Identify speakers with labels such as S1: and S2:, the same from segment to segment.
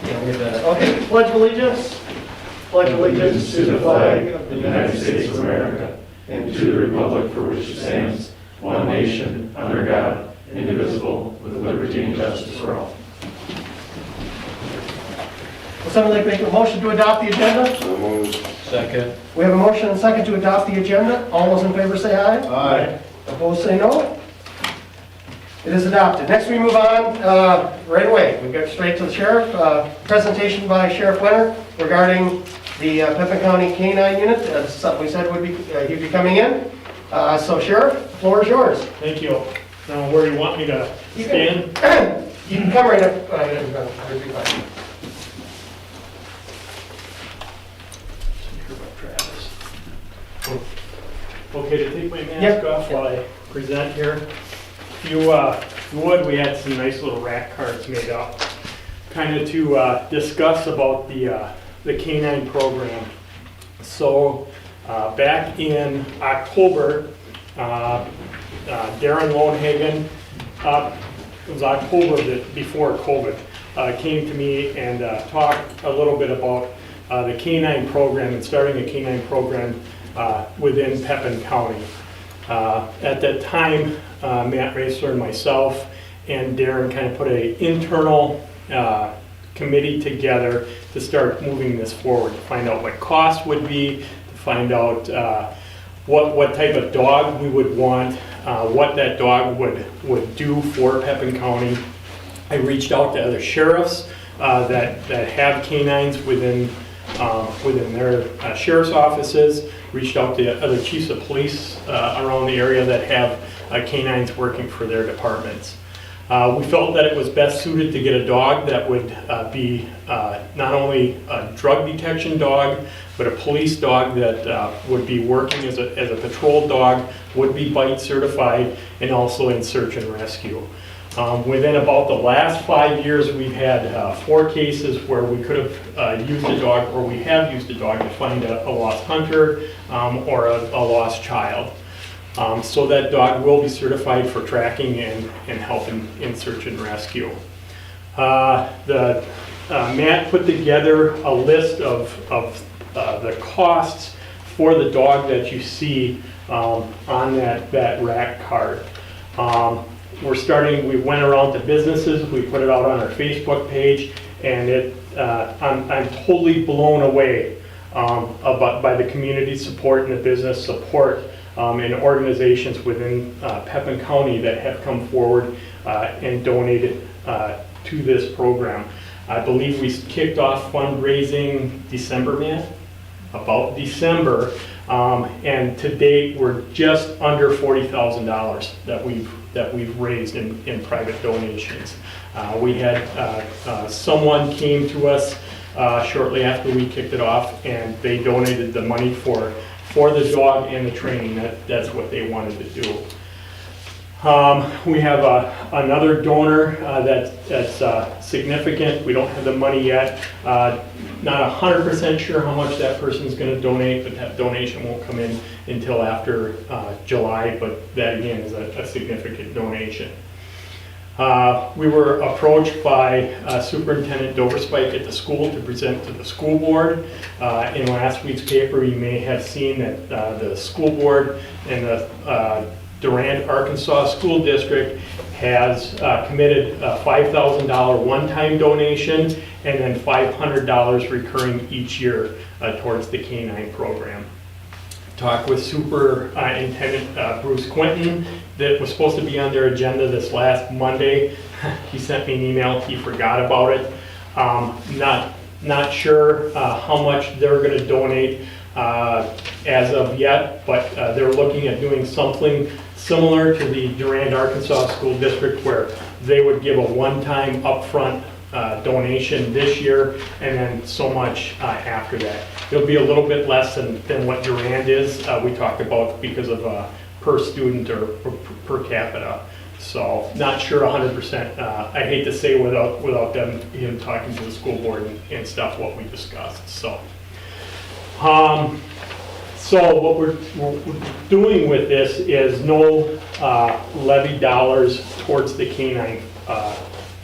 S1: Okay, pledge allegiance. Pledge allegiance
S2: to the flag of the United States of America and to the republic for which it stands, one nation, under God, indivisible, with liberty and justice for all.
S1: Will someone like to make a motion to adopt the agenda?
S2: So moved. Second.
S1: We have a motion and a second to adopt the agenda. All those in favor say aye.
S2: Aye.
S1: Opposed say no. It is adopted. Next we move on right away. We go straight to the sheriff. Presentation by Sheriff Winter regarding the Pepin County K-9 unit. As we said he'd be coming in. So Sheriff, the floor is yours.
S3: Thank you. Now, where do you want me to stand?
S1: You can come right up.
S3: Okay, to take my mask
S1: Yep.
S3: off while I present here. If you would, we had some nice little rack cards made up, kind of to discuss about the K-9 program. So back in October, Darren Lonehagen, it was October before COVID, came to me and talked a little bit about the K-9 program and starting a K-9 program within Pepin County. At that time, Matt Racer and myself and Darren kind of put an internal committee together to start moving this forward, to find out what costs would be, to find out what type of dog we would want, what that dog would do for Pepin County. I reached out to other sheriffs that have canines within their sheriff's offices, reached out to other chiefs of police around the area that have canines working for their departments. We felt that it was best suited to get a dog that would be not only a drug detection dog, but a police dog that would be working as a patrol dog, would be bite certified, and also in search and rescue. Within about the last 5 years, we've had 4 cases where we could have used a dog, or we have used a dog to find a lost hunter or a lost child. So that dog will be certified for tracking and help in search and rescue. Matt put together a list of the costs for the dog that you see on that rack card. We went around to businesses, we put it out on our Facebook page, and I'm totally blown away by the community support and the business support and organizations within Pepin County that have come forward and donated to this program. I believe we kicked off fundraising December, Matt? About December, and to date we're just under $40,000 that we've raised in private donations. We had someone came to us shortly after we kicked it off, and they donated the money for the dog and the training. That's what they wanted to do. We have another donor that's significant. We don't have the money yet. Not 100% sure how much that person's going to donate, but that donation won't come in until after July, but that again is a significant donation. We were approached by Superintendent Doverspike at the school to present to the school board. In last week's paper, you may have seen that the school board and the Durand, Arkansas School District has committed a $5,000 one-time donation and then $500 recurring each year towards the K-9 program. Talked with Superintendent Bruce Quinton that was supposed to be on their agenda this last Monday. He sent me an email, he forgot about it. Not sure how much they're going to donate as of yet, but they're looking at doing something similar to the Durand, Arkansas School District, where they would give a one-time upfront donation this year and then so much after that. It'll be a little bit less than what Durand is. We talked about because of per student or per capita. So not sure 100%. I hate to say without him talking to the school board and stuff what we discussed. So what we're doing with this is no levy dollars towards the K-9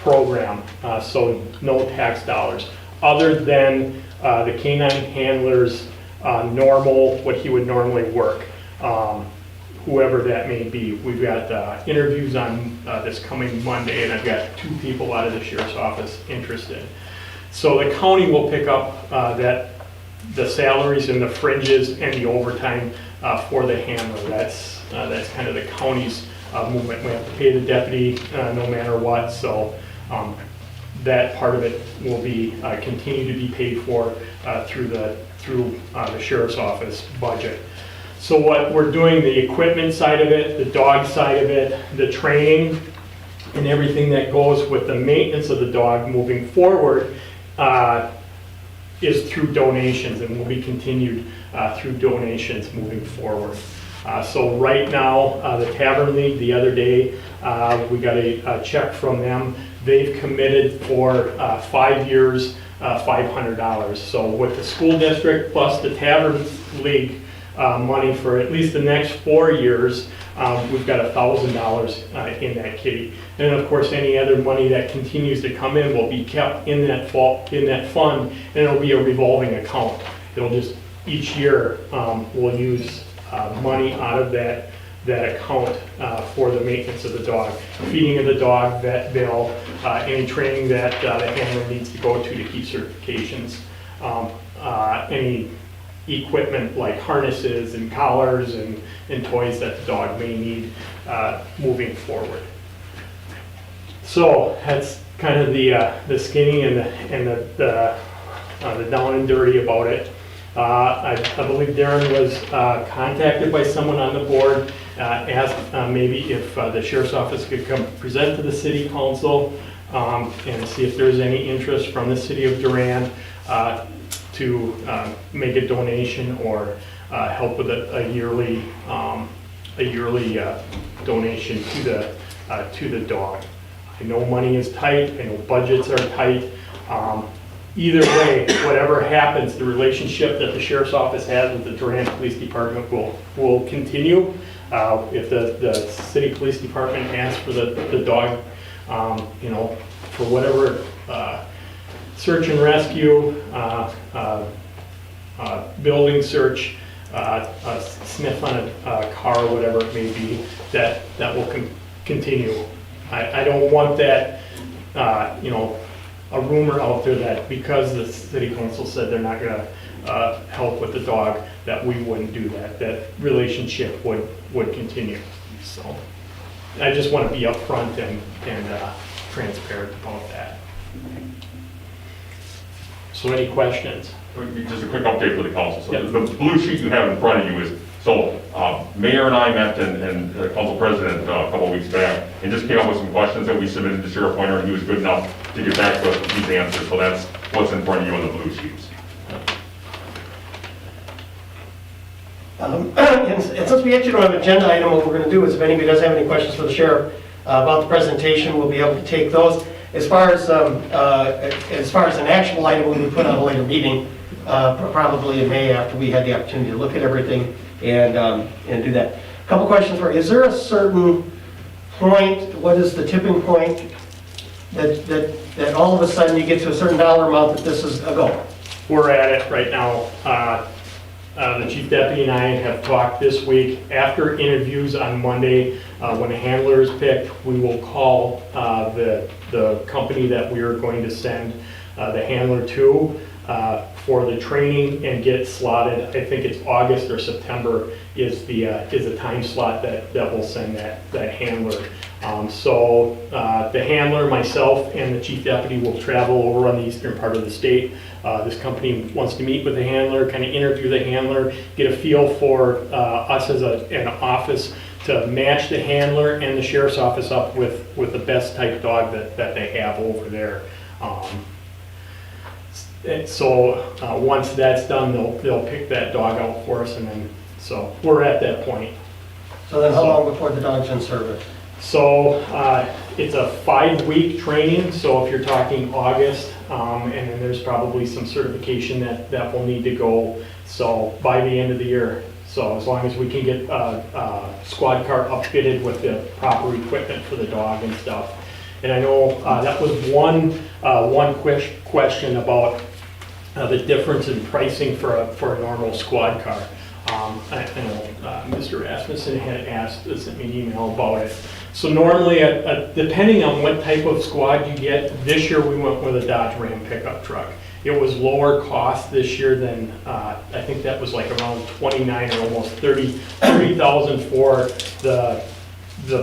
S3: program, so no tax dollars, other than the canine handler's normal, what he would normally work, whoever that may be. We've got interviews on this coming Monday, and I've got 2 people out of the sheriff's office interested. So the county will pick up the salaries and the fringes and the overtime for the handler. That's kind of the county's movement. We have to pay the deputy no matter what, so that part of it will be continue to be paid for through the sheriff's office budget. So what we're doing, the equipment side of it, the dog side of it, the training, and everything that goes with the maintenance of the dog moving forward is through donations, and will be continued through donations moving forward. So right now, the Tavern League, the other day, we got a check from them. They've committed for 5 years, $500. So with the school district plus the Tavern League money for at least the next 4 years, we've got $1,000 in that kitty. And of course, any other money that continues to come in will be kept in that fund, and it'll be a revolving account. It'll just, each year, we'll use money out of that account for the maintenance of the dog, feeding of the dog, vet bill, any training that the handler needs to go to keep certifications, any equipment like harnesses and collars and toys that the dog may need moving forward. So that's kind of the skinny and the down and dirty about it. I believe Darren was contacted by someone on the board, asked maybe if the sheriff's office could come present to the city council and see if there's any interest from the city of Durand to make a donation or help with a yearly donation to the dog. I know money is tight. I know budgets are tight. Either way, whatever happens, the relationship that the sheriff's office has with the Durand Police Department will continue. If the city police department asks for the dog, for whatever search and rescue, building search, a sniff on a car, whatever it may be, that will continue. I don't want that, a rumor out there that because the city council said they're not going to help with the dog, that we wouldn't do that. That relationship would continue. So I just want to be upfront and transparent about that. So any questions?
S4: Just a quick update for the council. So the blue sheet you have in front of you is, so Mayor and I met and the council president a couple of weeks back and just came up with some questions that we submitted to Sheriff Pointer, and he was good enough to get back to us with these answers. So that's what's in front of you on the blue sheets.
S1: And since we actually don't have an agenda item, what we're going to do is if anybody does have any questions for the sheriff about the presentation, we'll be able to take those. As far as an actual item, we would put on a later meeting, probably in May after we had the opportunity to look at everything and do that. A couple questions for you. Is there a certain point, what is the tipping point that all of a sudden you get to a certain dollar amount that this is a go?
S3: We're at it right now. The chief deputy and I have talked this week. After interviews on Monday, when a handler is picked, we will call the company that we are going to send the handler to for the training and get slotted. I think it's August or September is the time slot that we'll send that handler. So the handler, myself, and the chief deputy will travel over on the eastern part of the state. This company wants to meet with the handler, kind of interview the handler, get a feel for us as an office to match the handler and the sheriff's office up with the best type dog that they have over there. So once that's done, they'll pick that dog out for us, and then so we're at that point.
S1: So then how long before the dog's in service?
S3: So it's a 5-week training, so if you're talking August, and then there's probably some certification that will need to go, so by the end of the year. So as long as we can get a squad car upfitted with the proper equipment for the dog and stuff, And I know that was one question about the difference in pricing for a normal squad car. I know Mr. Rasmussen had sent me an email about it. So normally, depending on what type of squad you get, this year we went with a Dodge Ram pickup truck. It was lower cost this year than, I think that was like around 29 or almost 30,000 for the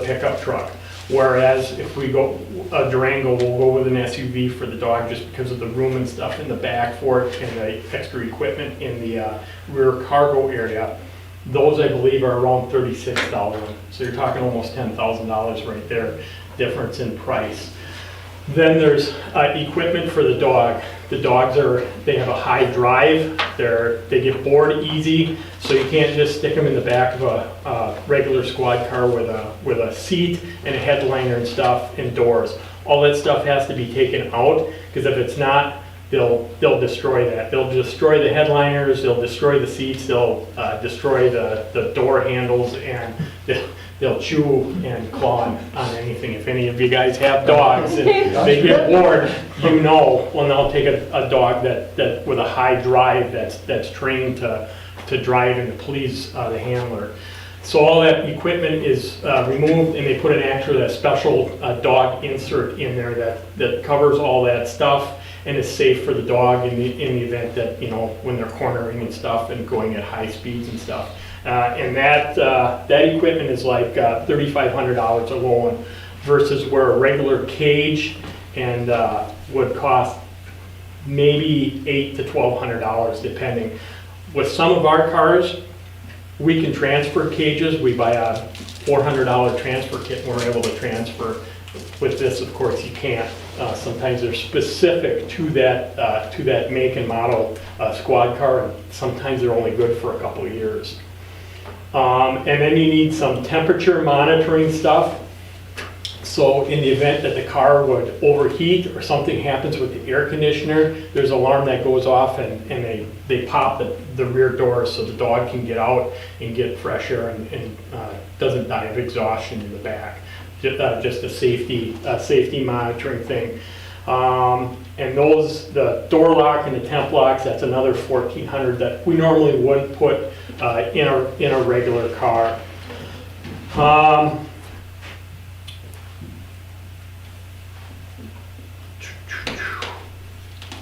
S3: pickup truck. Whereas if we go a Durango, we'll go with an SUV for the dog just because of the room and stuff in the back for it and the extra equipment in the rear cargo area. Those, I believe, are around $36,000. So you're talking almost $10,000 right there, difference in price. Then there's equipment for the dog. The dogs they have a high drive. They get bored easy, so you can't just stick them in the back of a regular squad car with a seat and a headliner and stuff indoors. All that stuff has to be taken out, because if it's not, they'll destroy that. They'll destroy the headliners, they'll destroy the seats, they'll destroy the door handles, and they'll chew and claw on anything. If any of you guys have dogs and they get bored, you know, well, now take a dog that with a high drive that's trained to drive and to please the handler. So all that equipment is removed, and they put a special dog insert in there that covers all that stuff and is safe for the dog in the event that, you know, when they're cornering and stuff and going at high speeds and stuff. And that equipment is like $3,500 alone, versus where a regular cage and would cost maybe $800 to $1,200 depending. With some of our cars, we can transfer cages. We buy a $400 transfer kit and we're able to transfer. With this, of course, you can't. Sometimes they're specific to that make and model squad car, and sometimes they're only good for a couple of years. And then you need some temperature monitoring stuff. So in the event that the car would overheat or something happens with the air conditioner, there's an alarm that goes off, and they pop the rear door so the dog can get out and get fresh air and doesn't die of exhaustion in the back. Just a safety monitoring thing. And the door lock and the temp locks, that's another $1,400 that we normally wouldn't put in a regular car.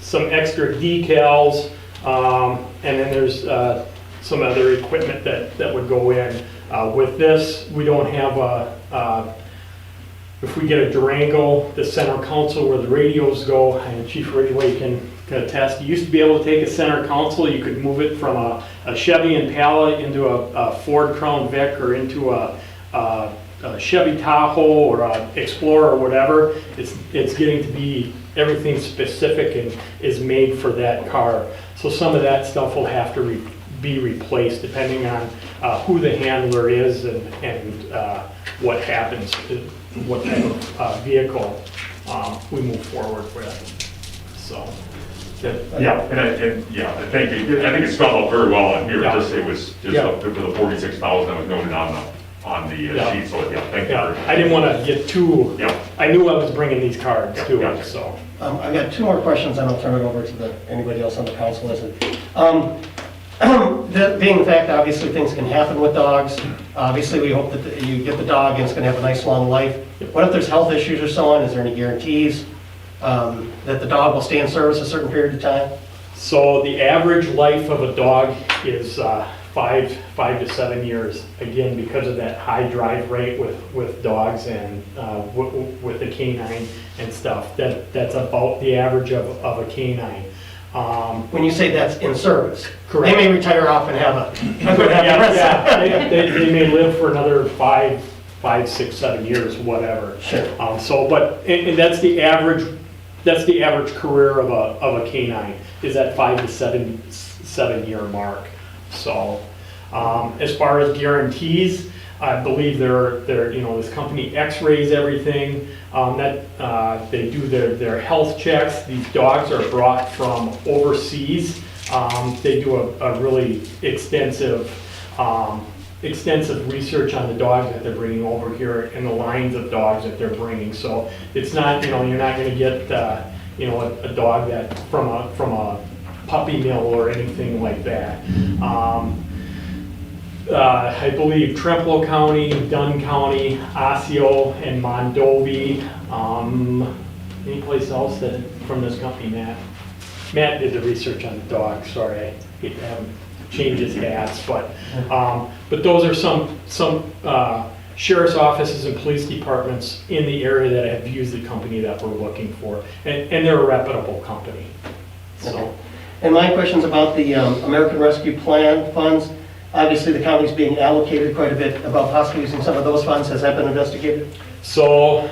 S3: Some extra decals, and then there's some other equipment that would go in. With this, we don't have if we get a Durango, the center console where the radios go, and Chief Ridgway can attest, you used to be able to take a center console, you could move it from a Chevy Impala into a Ford Crown Vic or into a Chevy Tahoe or a Explorer or whatever. It's getting to be everything specific and is made for that car. So some of that stuff will have to be replaced depending on who the handler is and what happens, what type of vehicle we move forward with. So.
S4: Yeah, thank you. I think it's spelled out very well on here.
S3: Yeah.
S4: It was just up to the 46,000 that was noted on the sheet. So thank you.
S3: I didn't want to get too.
S4: Yeah.
S3: I knew I was bringing these cards too.
S4: Yeah.
S3: So.
S1: I've got two more questions, and I'll turn it over to anybody else on the council. Being the fact, obviously, things can happen with dogs. Obviously, we hope that you get the dog and it's going to have a nice long life. What if there's health issues or so on? Is there any guarantees that the dog will stay in service a certain period of time?
S3: So the average life of a dog is 5 to 7 years. Again, because of that high drive rate with dogs and with the canine and stuff. That's about the average of a canine.
S1: When you say that's in service,
S3: Correct.
S1: They may retire off and have a good
S3: They may live for another 5, 6, 7 years, whatever.
S1: Sure.
S3: And that's the average. That's the average career of a canine, is that 5 to 7 year mark. So, as far as guarantees, I believe they're this company X-rays everything. They do their health checks. These dogs are brought from overseas. They do a really extensive extensive research on the dogs that they're bringing over here and the lines of dogs that they're bringing. So it's not, you're not gonna get, a dog that from a puppy mill or anything like that. I believe Trempealeau County, Dunn County, Osseo, and Mondovi. Any place else that from this company, Matt? Matt did the research on the dog. Sorry, I hate to have him change his hats, but those are some sheriff's offices and police departments in the area that have used the company that we're looking for, and they're a reputable company. So.
S1: And my question's about the American Rescue Plan funds. Obviously, the county's being allocated quite a bit about possibly using some of those funds. Has that been investigated?
S3: So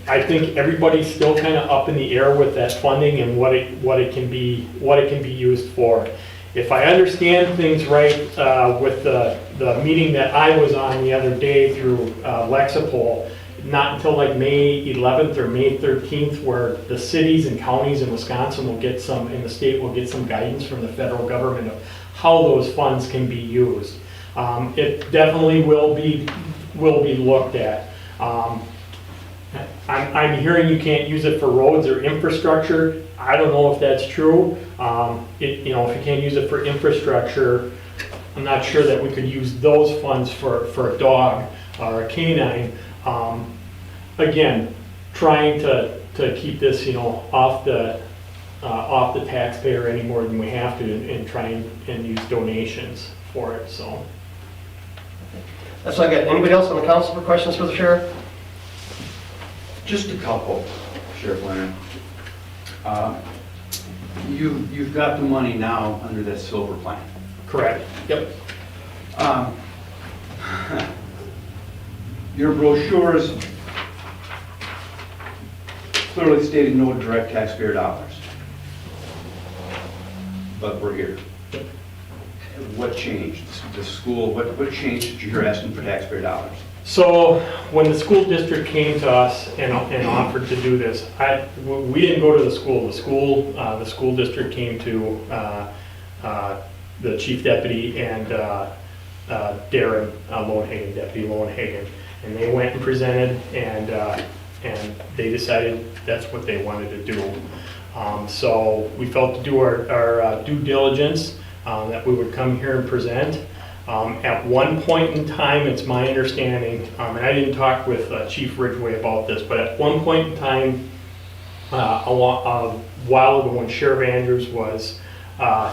S3: I think everybody's still kind of up in the air with that funding and what it can be used for. If I understand things right, with the meeting that I was on the other day through Lexipol, not until like May 11th or May 13th, where the cities and counties in Wisconsin will get some, and the state will get some guidance from the federal government of how those funds can be used. It definitely will be looked at. I'm hearing you can't use it for roads or infrastructure. I don't know if that's true. If you can't use it for infrastructure, I'm not sure that we could use those funds for a dog or a canine. Again, trying to keep this, off the taxpayer any more than we have to, and try and use donations for it. So
S1: That's what I got. Anybody else on the council for questions for the sheriff?
S5: Just a couple, Sheriff Leonard. You've got the money now under that silver plan.
S3: correct. Yep.
S5: Your brochures clearly stated no direct taxpayer dollars. But we're here. What changed? The school, what changed that you're asking for taxpayer dollars?
S3: So when the school district came to us and offered to do this, we didn't go to the school. The school district came to the chief deputy and Darren Lowenhagen, Deputy Lowenhagen, and they went and presented, and they decided that's what they wanted to do. So we felt to do our due diligence, that we would come here and present. At one point in time, it's my understanding, and I didn't talk with Chief Ridgway about this, but at one point in time, a while ago when Sheriff Andrews was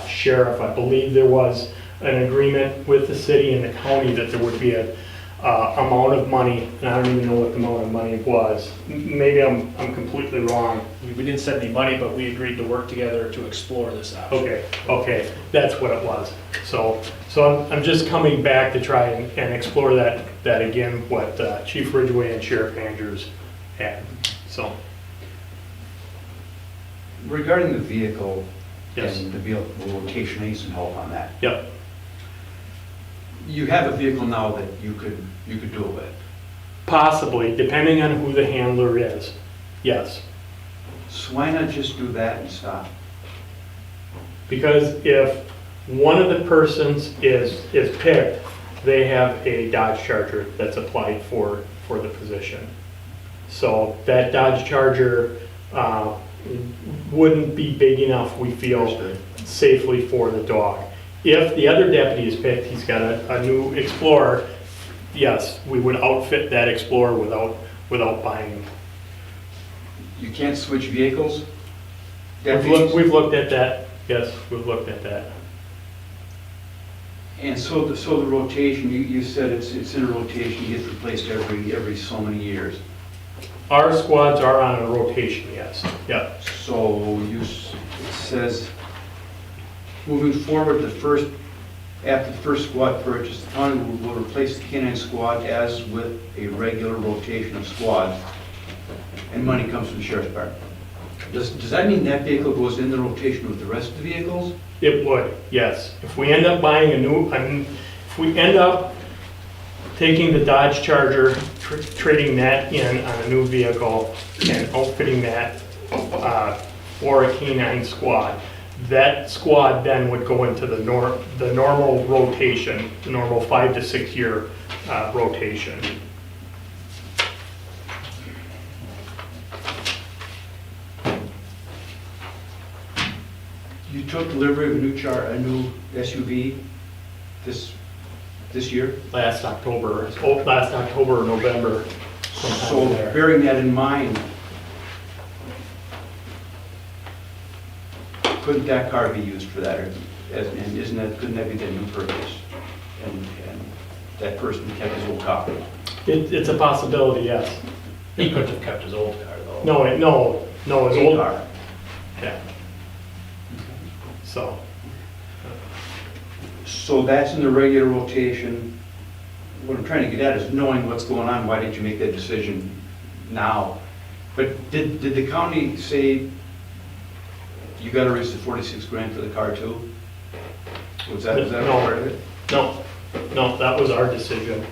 S3: sheriff, I believe there was an agreement with the city and the county that there would be a amount of money, and I don't even know what the amount of money was. Maybe I'm completely wrong.
S6: We didn't set any money, but we agreed to work together to explore this option.
S3: Okay, that's what it was. So I'm just coming back to try and explore that again, what Chief Ridgway and Sheriff Andrews had, so.
S5: Regarding the vehicle
S3: Yes.
S5: and the vehicle location, I need some help on that.
S3: Yep.
S5: You have a vehicle now that you could do it with.
S3: Possibly, depending on who the handler is, yes.
S5: So why not just do that and stop?
S3: Because if one of the persons is picked, they have a Dodge Charger that's applied for the position. So that Dodge Charger wouldn't be big enough, we feel,
S5: Understood.
S3: safely for the dog. If the other deputy is picked, he's got a new Explorer, yes, we would outfit that Explorer without buying.
S5: You can't switch vehicles?
S3: We've looked at that, yes, we've looked at that.
S5: And so the rotation, you said it's in a rotation, it gets replaced every so many years.
S3: Our squads are on a rotation, yes, yep.
S5: So it says, moving forward, after the first squad purchase, the county will replace the canine squad as with a regular rotation of squads, and money comes from the sheriff's department. Does that mean that vehicle goes in the rotation with the rest of the vehicles?
S3: It would, yes. If we end up buying if we end up taking the Dodge Charger, trading that in on a new vehicle and outfitting that for a canine squad, That squad then would go into the normal rotation, the normal 5 to 6 year rotation.
S5: You took delivery of a new SUV this year?
S3: Last October or November. sometime
S5: So
S3: there.
S5: bearing that in mind, couldn't that car be used for that? And couldn't that be the new purchase? And that person kept his old car?
S3: It's a possibility, yes.
S6: He couldn't have kept his old car though.
S3: No, his
S5: Old
S3: old,
S5: car.
S3: yeah. So,
S5: So that's in the regular rotation. What I'm trying to get at is knowing what's going on, why didn't you make that decision now? But did the county say you gotta raise the 46 grand for the car too? Was that
S3: No.
S5: part of it?
S3: no, that was our decision.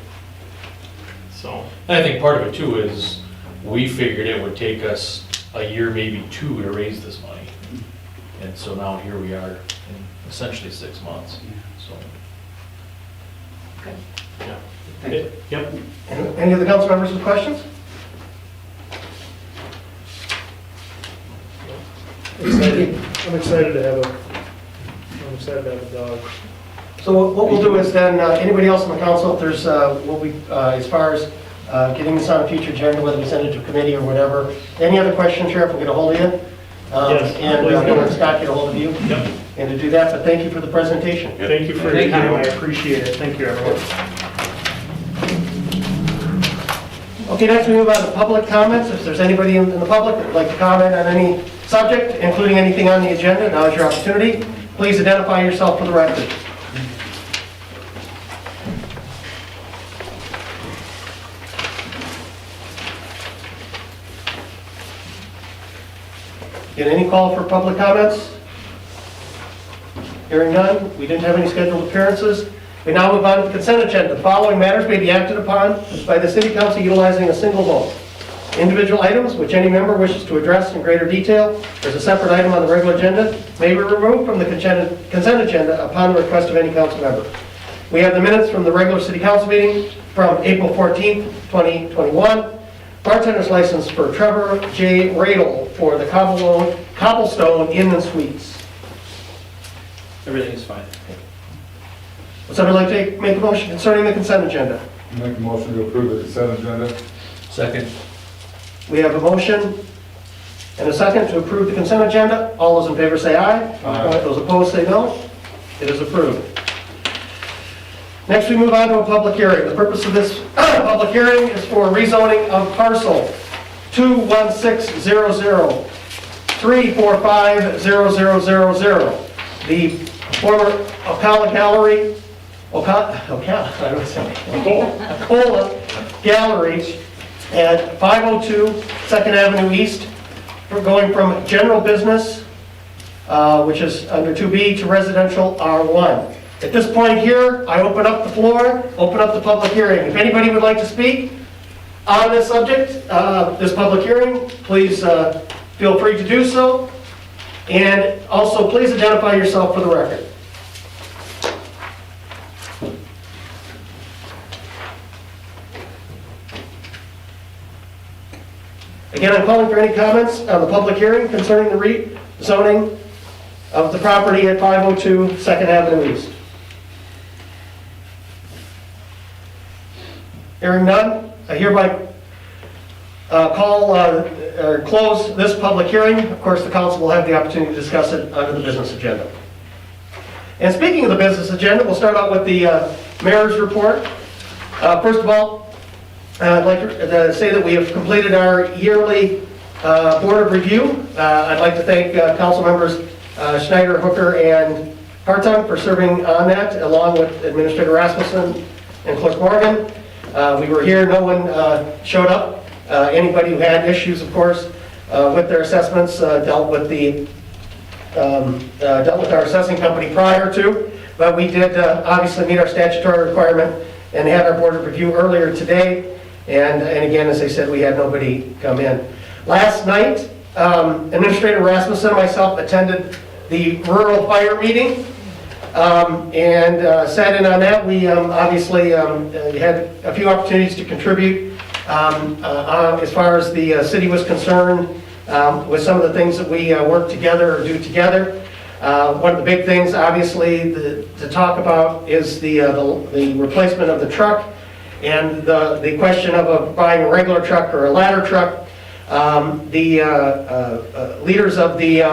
S3: So,
S6: And I think part of it too is, we figured it would take us a year, maybe 2, to raise this money. And so now here we are in essentially 6 months, so.
S3: yeah.
S5: Thank you.
S3: Yep.
S1: Any of the council members with questions?
S7: I'm excited to have a dog.
S1: So what we'll do is then, anybody else on the council, if there's, as far as getting this on a future agenda, whether we send it to committee or whatever, any other questions, Sheriff, we'll get a hold of you.
S3: Yes,
S1: And
S3: please do.
S1: we'll have Scott get a hold of you.
S3: Yep.
S1: And to do that, but thank you for the presentation.
S3: Thank you for your
S5: Thank you.
S3: time, I appreciate it. Thank you, everyone.
S1: Okay, next we move on to public comments. If there's anybody in the public that would like to comment on any subject, including anything on the agenda, now is your opportunity. Please identify yourself for the record. Get any call for public comments? Hearing none, we didn't have any scheduled appearances. We now move on to the consent agenda. The following matters may be acted upon by the city council utilizing a single vote. Individual items which any member wishes to address in greater detail as a separate item on the regular agenda may be removed from the consent agenda upon the request of any council member. We have the minutes from the regular city council meeting from April 14th, 2021. Bartender's license for Trevor J. Radel for the Cobblestone Inn and Suites.
S6: Everything is fine.
S1: Would somebody like to make a motion concerning the consent agenda?
S2: Make a motion to approve the consent agenda.
S6: Second.
S1: We have a motion and a second to approve the consent agenda. All those in favor say aye.
S2: Aye.
S1: Those opposed say no. It is approved. Next, we move on to a public hearing. The purpose of this public hearing is for rezoning of parcel 21600 3450000. The former Ocala Gallery, Ocala Gallery at 502 2nd Avenue East. We're going from general business, which is under 2B, to residential R1. At this point here, I open up the floor, open up the public hearing. If anybody would like to speak on this subject, this public hearing, please feel free to do so. And also, please identify yourself for the record. Again, I'm calling for any comments on the public hearing concerning the rezoning of the property at 502 2nd Avenue East. Hearing none, I hereby close this public hearing. Of course, the council will have the opportunity to discuss it under the business agenda. And speaking of the business agenda, we'll start out with the mayor's report. First of all, I'd like to say that we have completed our yearly board of review. I'd like to thank council members Schneider, Hooker, and Hartung for serving on that, along with Administrator Rasmussen and Clerk Morgan. We were here, no one showed up. Anybody who had issues, of course, with their assessments dealt with our assessing company prior to, but we did obviously meet our statutory requirement and had our board of review earlier today. And again, as I said, we had nobody come in. Last night, Administrator Rasmussen and myself attended the rural fire meeting. And sat in on that. We obviously had a few opportunities to contribute as far as the city was concerned with some of the things that we work together or do together. One of the big things, obviously, to talk about is the replacement of the truck and the question of buying a regular truck or a ladder truck. The leaders of the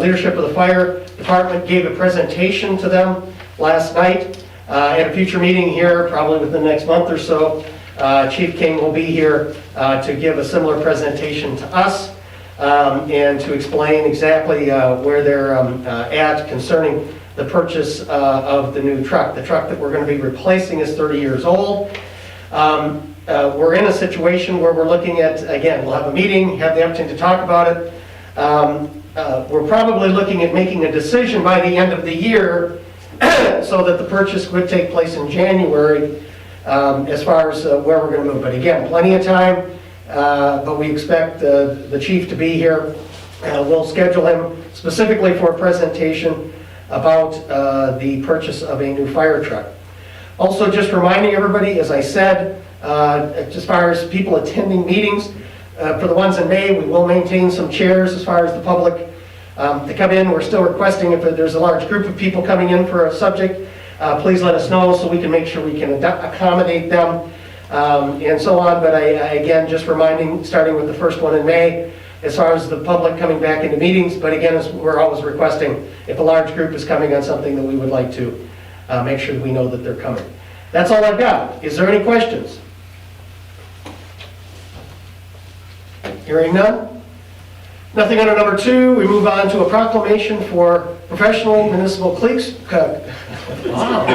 S1: leadership of the fire department gave a presentation to them last night. At a future meeting here, probably within the next month or so, Chief King will be here to give a similar presentation to us and to explain exactly where they're at concerning the purchase of the new truck. The truck that we're going to be replacing is 30 years old. We're in a situation where we're looking at, again, we'll have a meeting, have the opportunity to talk about it. We're probably looking at making a decision by the end of the year so that the purchase would take place in January as far as where we're going to move. But again, plenty of time, but we expect the chief to be here. We'll schedule him specifically for a presentation about the purchase of a new fire truck. Also, just reminding everybody, as I said, as far as people attending meetings, for the ones in May, we will maintain some chairs as far as the public to come in. We're still requesting if there's a large group of people coming in for a subject, please let us know so we can make sure we can accommodate them and so on. But again, just reminding, starting with the first one in May, as far as the public coming back into meetings. But again, as we're always requesting, if a large group is coming on something, that we would like to make sure that we know that they're coming. That's all I've got. Is there any questions? Hearing none. Nothing under number 2. We move on to a proclamation for professional municipal clerks. Wow.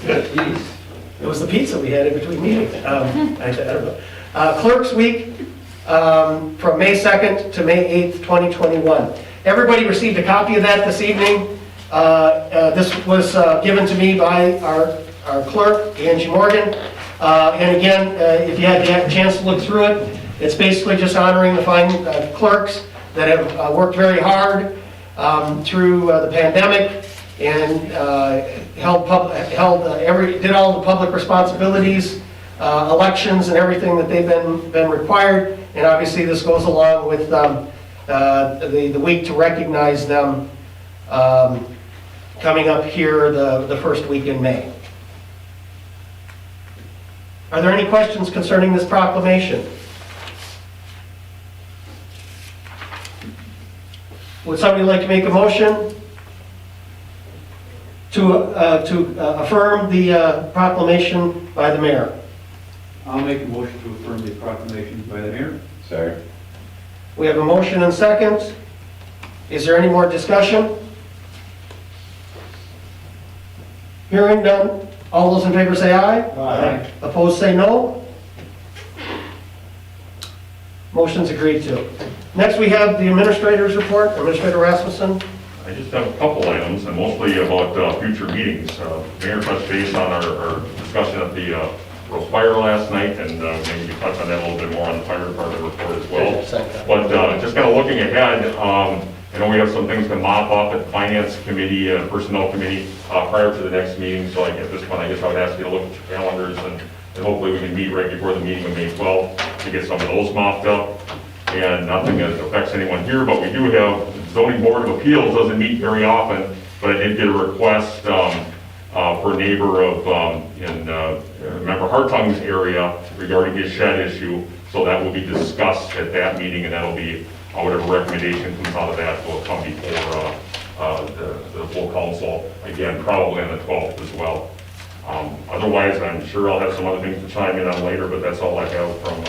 S1: It was the pizza we had in between meetings. I don't know. Clerks Week from May 2nd to May 8th, 2021. Everybody received a copy of that this evening. This was given to me by our clerk, Angie Morgan. And again, if you had a chance to look through it, it's basically just honoring the fine clerks that have worked very hard through the pandemic and did all the public responsibilities, elections and everything that they've been required. And obviously this goes along with the week to recognize them coming up here the first week in May. Are there any questions concerning this proclamation? Would somebody like to make a motion to affirm the proclamation by the mayor?
S5: I'll make a motion to affirm the proclamation by the mayor.
S2: Sorry.
S1: We have a motion and second. Is there any more discussion? Hearing none. All those in favor say aye.
S5: Aye.
S1: Opposed say no. Motion's agreed to. Next we have the administrator's report. Administrator Rasmussen.
S4: I just have a couple items, and mostly about future meetings. Mayor touched base on our discussion at the Rose Fire last night, and maybe we touch on that a little bit more on the fire department report as well. But just kind of looking ahead, I know we have some things to mop up at the Finance Committee, Personnel Committee, prior to the next meeting. So at this point, I guess I would ask you to look at your calendars, and hopefully we can meet right before the meeting of May 12th to get some of those mopped up. And nothing that affects anyone here, but we do have, Zoning Board of Appeals doesn't meet very often, but I did get a request for a neighbor of, Member Hartung's area regarding his shed issue. So that will be discussed at that meeting, and that'll be, whatever recommendation comes out of that will come before the full council, again, probably on the 12th as well. Otherwise, I'm sure I'll have some other things to chime in on later, but that's all I have from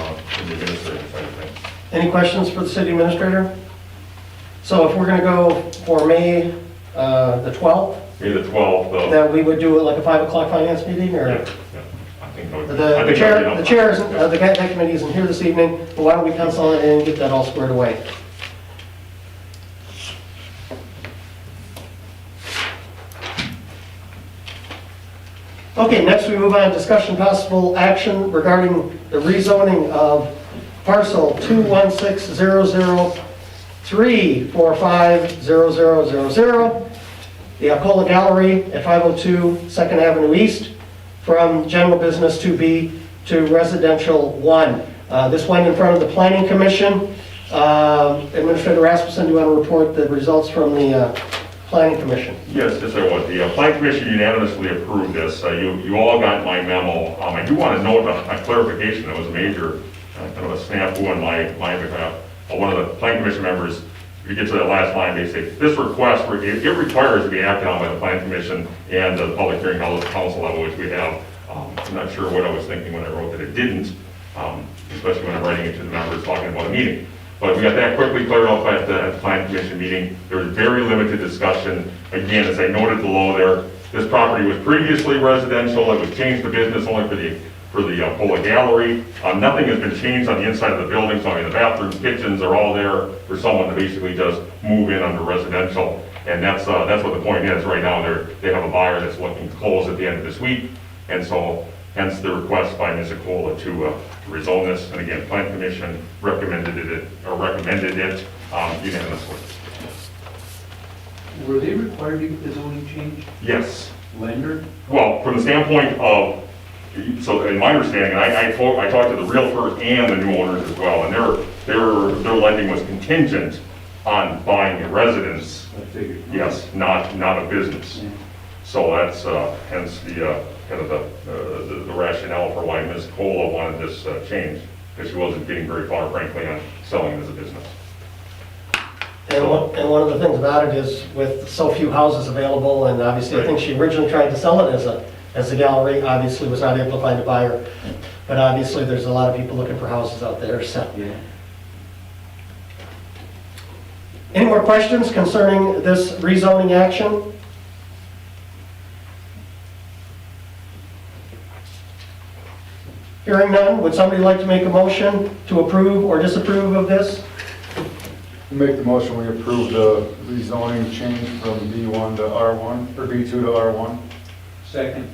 S4: the administrative side of things.
S1: Any questions for the city administrator? So if we're going to go for May the 12th,
S4: May the 12th.
S1: then we would do it like a 5 o'clock finance meeting, or?
S4: Yeah. I think that would- I
S1: The
S4: think
S1: chair,
S4: that'd be
S1: the
S4: enough.
S1: chair isn't, that committee isn't here this evening, but why don't we pencil it in and get that all squared away? Okay, next we move on to discussion possible action regarding the rezoning of parcel 21600 3450000, the Alcola Gallery at 502 2nd Avenue East, from general business 2B to residential 1. This went in front of the Planning Commission. Administrator Rasmussen, do you want to report the results from the Planning Commission?
S4: Yes, yes, I would. The Planning Commission unanimously approved this. You all got my memo. I do want to note a clarification that was a major kind of a snafu on my behalf. One of the Planning Commission members, if you get to that last line, they say, this request, it requires to be acted on by the Planning Commission and the public hearing council level, which we have. I'm not sure what I was thinking when I wrote that it didn't, especially when I'm writing it to the members talking about a meeting. But we got that quickly cleared up at the Planning Commission meeting. There was very limited discussion. Again, as I noted below there, this property was previously residential. It was changed to business only for the Alcola Gallery. Nothing has been changed on the inside of the building. So I mean, the bathrooms, kitchens are all there for someone to basically just move in under residential. And that's what the point is right now. They have a buyer that's looking to close at the end of this week. And so hence the request by Ms. Alcola to rezone this. And again, Planning Commission recommended it unanimously.
S5: Were they required to get the zoning change?
S4: Yes.
S5: Lender?
S4: Well, from the standpoint of, so in my understanding, I talked to the realtor and the new owners as well, and their lending was contingent on buying a residence.
S5: I figured.
S4: Yes, not a business.
S5: Yeah.
S4: So that's hence the kind of the rationale for why Ms. Cola wanted this change, because she wasn't getting very far, frankly, on selling it as a business.
S1: And one of the things about it is with so few houses available, and obviously I think she originally tried to sell it as a gallery, obviously was not able to find a buyer. But obviously there's a lot of people looking for houses out there, so.
S5: Yeah.
S1: Any more questions concerning this rezoning action? Hearing none, would somebody like to make a motion to approve or disapprove of this?
S8: Make the motion, we approve the rezoning change from B1 to R1, or B2 to R1.
S5: Second.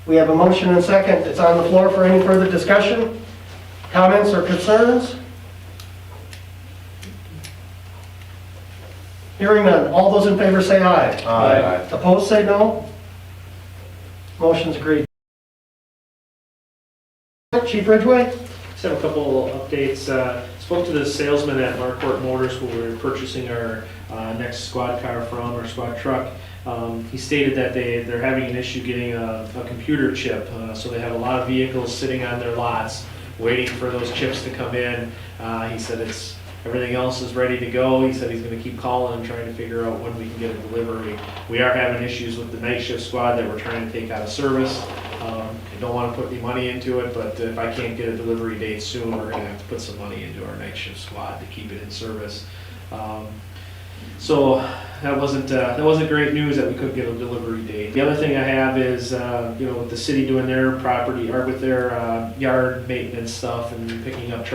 S1: We have a motion and a second. It's on the floor for any further discussion, comments, or concerns? Hearing none. All those in favor say aye.
S8: Aye.
S1: Opposed, say no. Motion's agreed. Chief Ridgway?
S7: Just have a couple updates. Spoke to the salesman at Marquardt Motors who we're purchasing our next squad car from, our squad truck. He stated that they're having an issue getting a computer chip. So they have a lot of vehicles sitting on their lots waiting for those chips to come in. He said everything else is ready to go. He said he's going to keep calling and trying to figure out when we can get a delivery. We are having issues with the night shift squad that we're trying to take out of service. I don't want to put any money into it, but if I can't get a delivery date soon, we're going to have to put some money into our night shift squad to keep it in service. So that wasn't great news that we couldn't get a delivery date. The other thing I have is, with the city doing their property, or with their yard maintenance stuff and picking up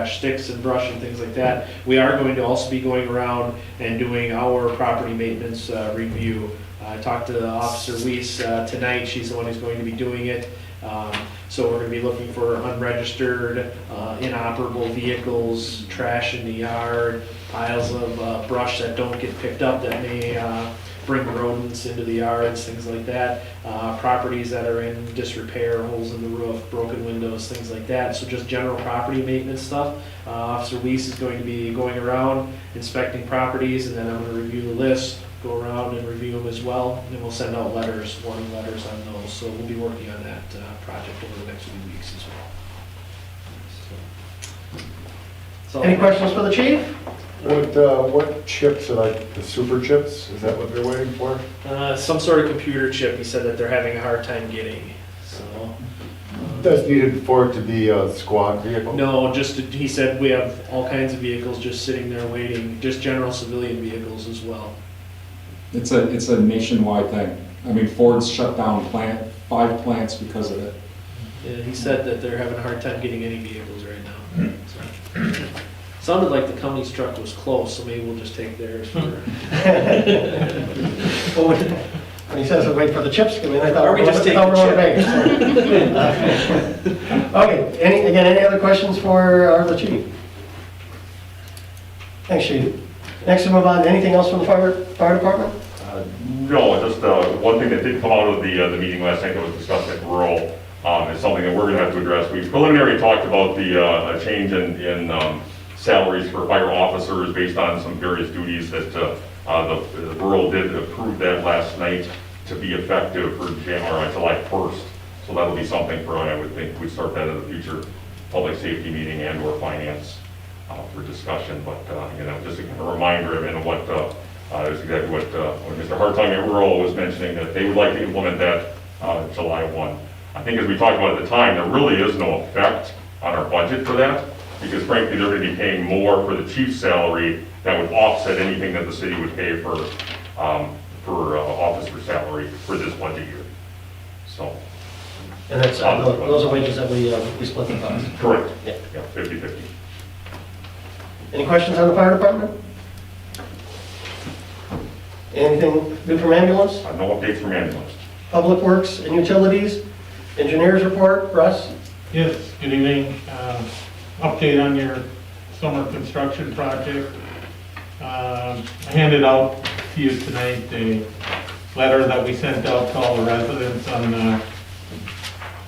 S7: sticks and brush and things like that, we are going to also be going around and doing our property maintenance review. I talked to Officer Weiss tonight. She's the one who's going to be doing it. So we're going to be looking for unregistered, inoperable vehicles, trash in the yard, piles of brush that don't get picked up that may bring rodents into the yards, things like that. Properties that are in disrepair, holes in the roof, broken windows, things like that. So just general property maintenance stuff. Officer Weiss is going to be going around inspecting properties, and then I'm going to review the list, go around and review them as well, and then we'll send out warning letters on those. So we'll be working on that project over the next few weeks as well. So,
S1: Any questions for the chief?
S8: What chips are like the super chips? Is that what they're waiting for?
S7: some sort of computer chip he said that they're having a hard time getting. So
S8: That's needed for it to be a squad vehicle?
S7: no, he said we have all kinds of vehicles just sitting there waiting, just general civilian vehicles as well.
S9: It's a nationwide thing. I mean, Ford's shut down 5 plants because of it.
S7: Yeah, he said that they're having a hard time getting any vehicles right now. So. Sounded like the company's truck was close, so maybe we'll just take theirs for.
S1: Well, when he says wait for the chips to come in, I thought
S7: Or we just take the
S1: Okay, any other questions for the chief? Thanks, Chief. Next, we move on to anything else from the fire department?
S4: No, just one thing that did come out of the meeting last night that was discussed at rural is something that we're going to have to address. We preliminarily talked about the a change in salaries for fire officers based on some various duties that the rural did approve that last night to be effective for July 1st. So that'll be something for, I would think, we'd start that at a future public safety meeting and or finance for discussion. But, just a reminder of what is exactly what Mr. Hartung at rural was mentioning, that they would like to implement that July 1. I think as we talked about at the time, there really is no effect on our budget for that, because frankly, they're going to be paying more for the chief's salary that would offset anything that the city would pay for officer salary for this budget year. So.
S1: And that's, those are wages that we split the cost.
S4: Correct.
S1: Yeah.
S4: Yeah, 50-50.
S1: Any questions on the fire department? Anything new from ambulance?
S4: No updates from ambulance.
S1: Public works and utilities? Engineers report, Russ?
S10: Yes, good evening. Update on your summer construction project. I handed out to you tonight a letter that we sent out to all the residents on the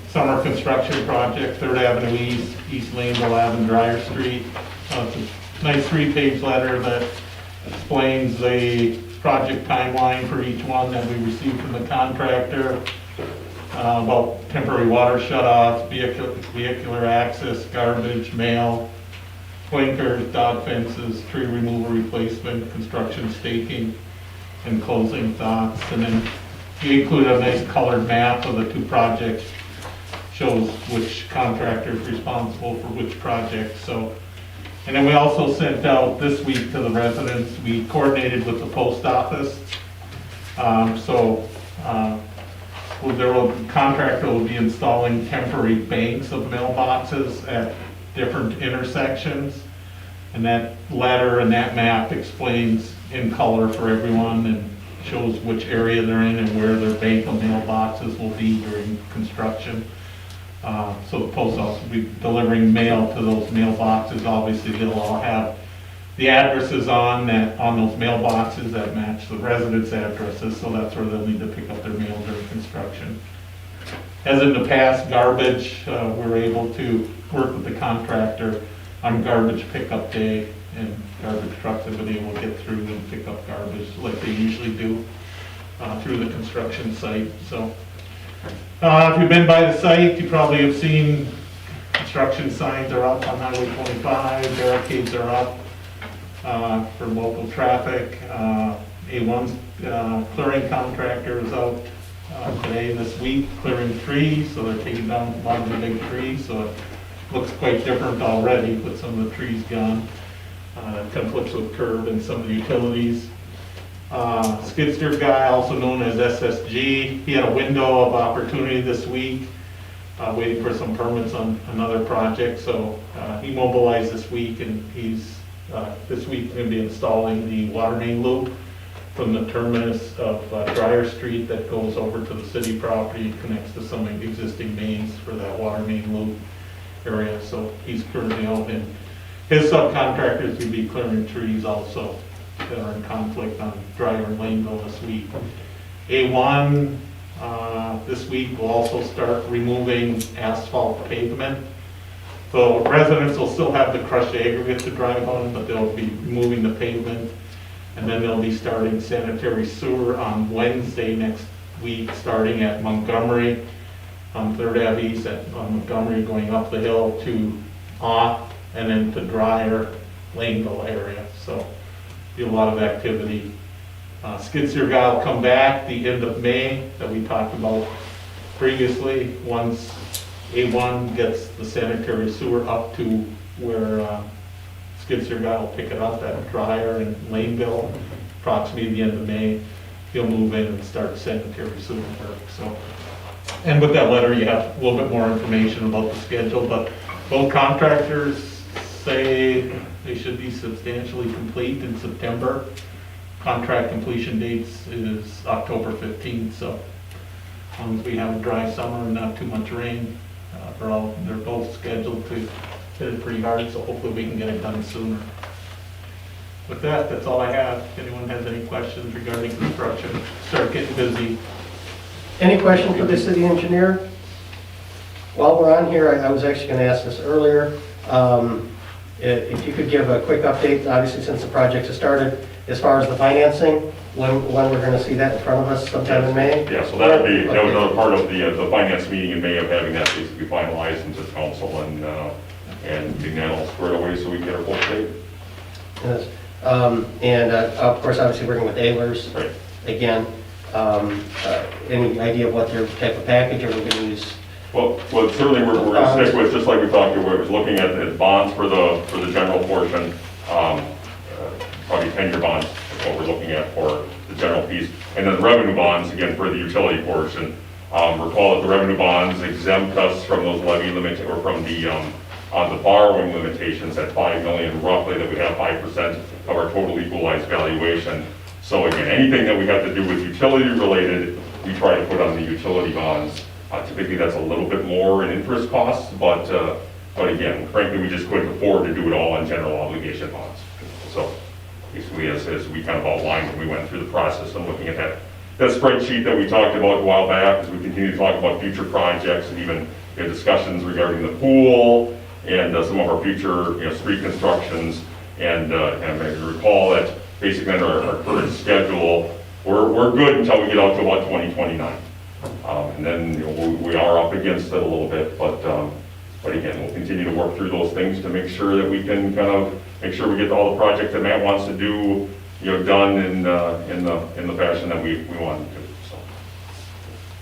S10: summer construction project, 3rd Avenue East, East Laneville Ave and Dryer Street. It's a nice 3-page letter that explains the project timeline for each one that we received from the contractor, about temporary water shutoffs, vehicular access, garbage, mail, blinkers, dog fences, tree removal replacement, construction staking, and closing thoughts. And then we included a nice colored map of the 2 projects, shows which contractor is responsible for which project. So, and then we also sent out this week to the residents, we coordinated with the post office. The contractor will be installing temporary banks of mailboxes at different intersections. And that letter and that map explains in color for everyone and shows which area they're in and where their bank of mailboxes will be during construction. So the post office will be delivering mail to those mailboxes. Obviously, they'll all have the addresses on those mailboxes that match the residents' addresses, so that's where they'll need to pick up their mail during construction. As in the past, garbage, we're able to work with the contractor on garbage pickup day, and garbage trucks have been able to get through and pick up garbage like they usually do through the construction site. So. If you've been by the site, you probably have seen construction signs are up on Highway 25, barricades are up for local traffic. A1's clearing contractor is out today, this week, clearing trees, so they're taking down a lot of the big trees, so it looks quite different already with some of the trees gone. Conflicts with curb and some of the utilities. Skid steer guy, also known as SSG, he had a window of opportunity this week, waiting for some permits on another project, so he mobilized this week, and he's this week going to be installing the water main loop from the terminus of Dryer Street that goes over to the city property, connects to some existing mains for that water main loop area. So he's currently out, and his subcontractors will be clearing trees also that are in conflict on Dryer and Laneville this week. A1 this week will also start removing asphalt pavement. So residents will still have the crushed aggregate to drive on, but they'll be removing the pavement. And then they'll be starting sanitary sewer on Wednesday next week, starting at Montgomery, on 3rd Ave East on Montgomery, going up the hill to off, and then to Dryer, Laneville area. So be a lot of activity. Skid steer guy will come back the end of May that we talked about previously, once A1 gets the sanitary sewer up to where skid steer guy will pick it up at Dryer and Laneville, approximately the end of May. He'll move in and start sanitary sewer work. So, and with that letter, you have a little bit more information about the schedule, but both contractors say they should be substantially complete in September. Contract completion dates is October 15th, so as long as we have a dry summer and not too much rain, they're both scheduled to hit it pretty hard, so hopefully we can get it done sooner. With that, that's all I have. If anyone has any questions regarding construction, start getting busy.
S1: Any questions for the city engineer? While we're on here, I was actually going to ask this earlier. If you could give a quick update, obviously since the project has started, as far as the financing, when we're going to see that in front of us sometime in May?
S4: Yeah, so that was another part of the finance meeting in May, of having that basically finalized into the council and getting that all squared away so we can get our full state.
S1: Yes. And of course, obviously working with Ehlers
S4: Right.
S1: again. Any idea of what their type of package are we going to use?
S4: Well, certainly we're going to stick with, just like we talked about, we're looking at the bonds for the general portion, probably 10-year bonds is what we're looking at for the general piece. And then the revenue bonds, again, for the utility portion. Recall that the revenue bonds exempt us from those levy limits, or from the borrowing limitations at $5 million roughly, that we have 5% of our total equalized valuation. So again, anything that we have to do with utility related, we try to put on the utility bonds. Typically that's a little bit more in interest costs, but again, frankly, we just couldn't afford to do it all on general obligation bonds. So basically, as we kind of outlined when we went through the process and looking at that spreadsheet that we talked about a while back, as we continue to talk about future projects and even discussions regarding the pool and some of our future street constructions, and maybe recall that basically under our current schedule, we're good until we get out to about 2029. And then we are up against it a little bit, but again, we'll continue to work through those things to make sure that we can kind of make sure we get all the projects that Matt wants to do, done in the fashion that we want them to. So.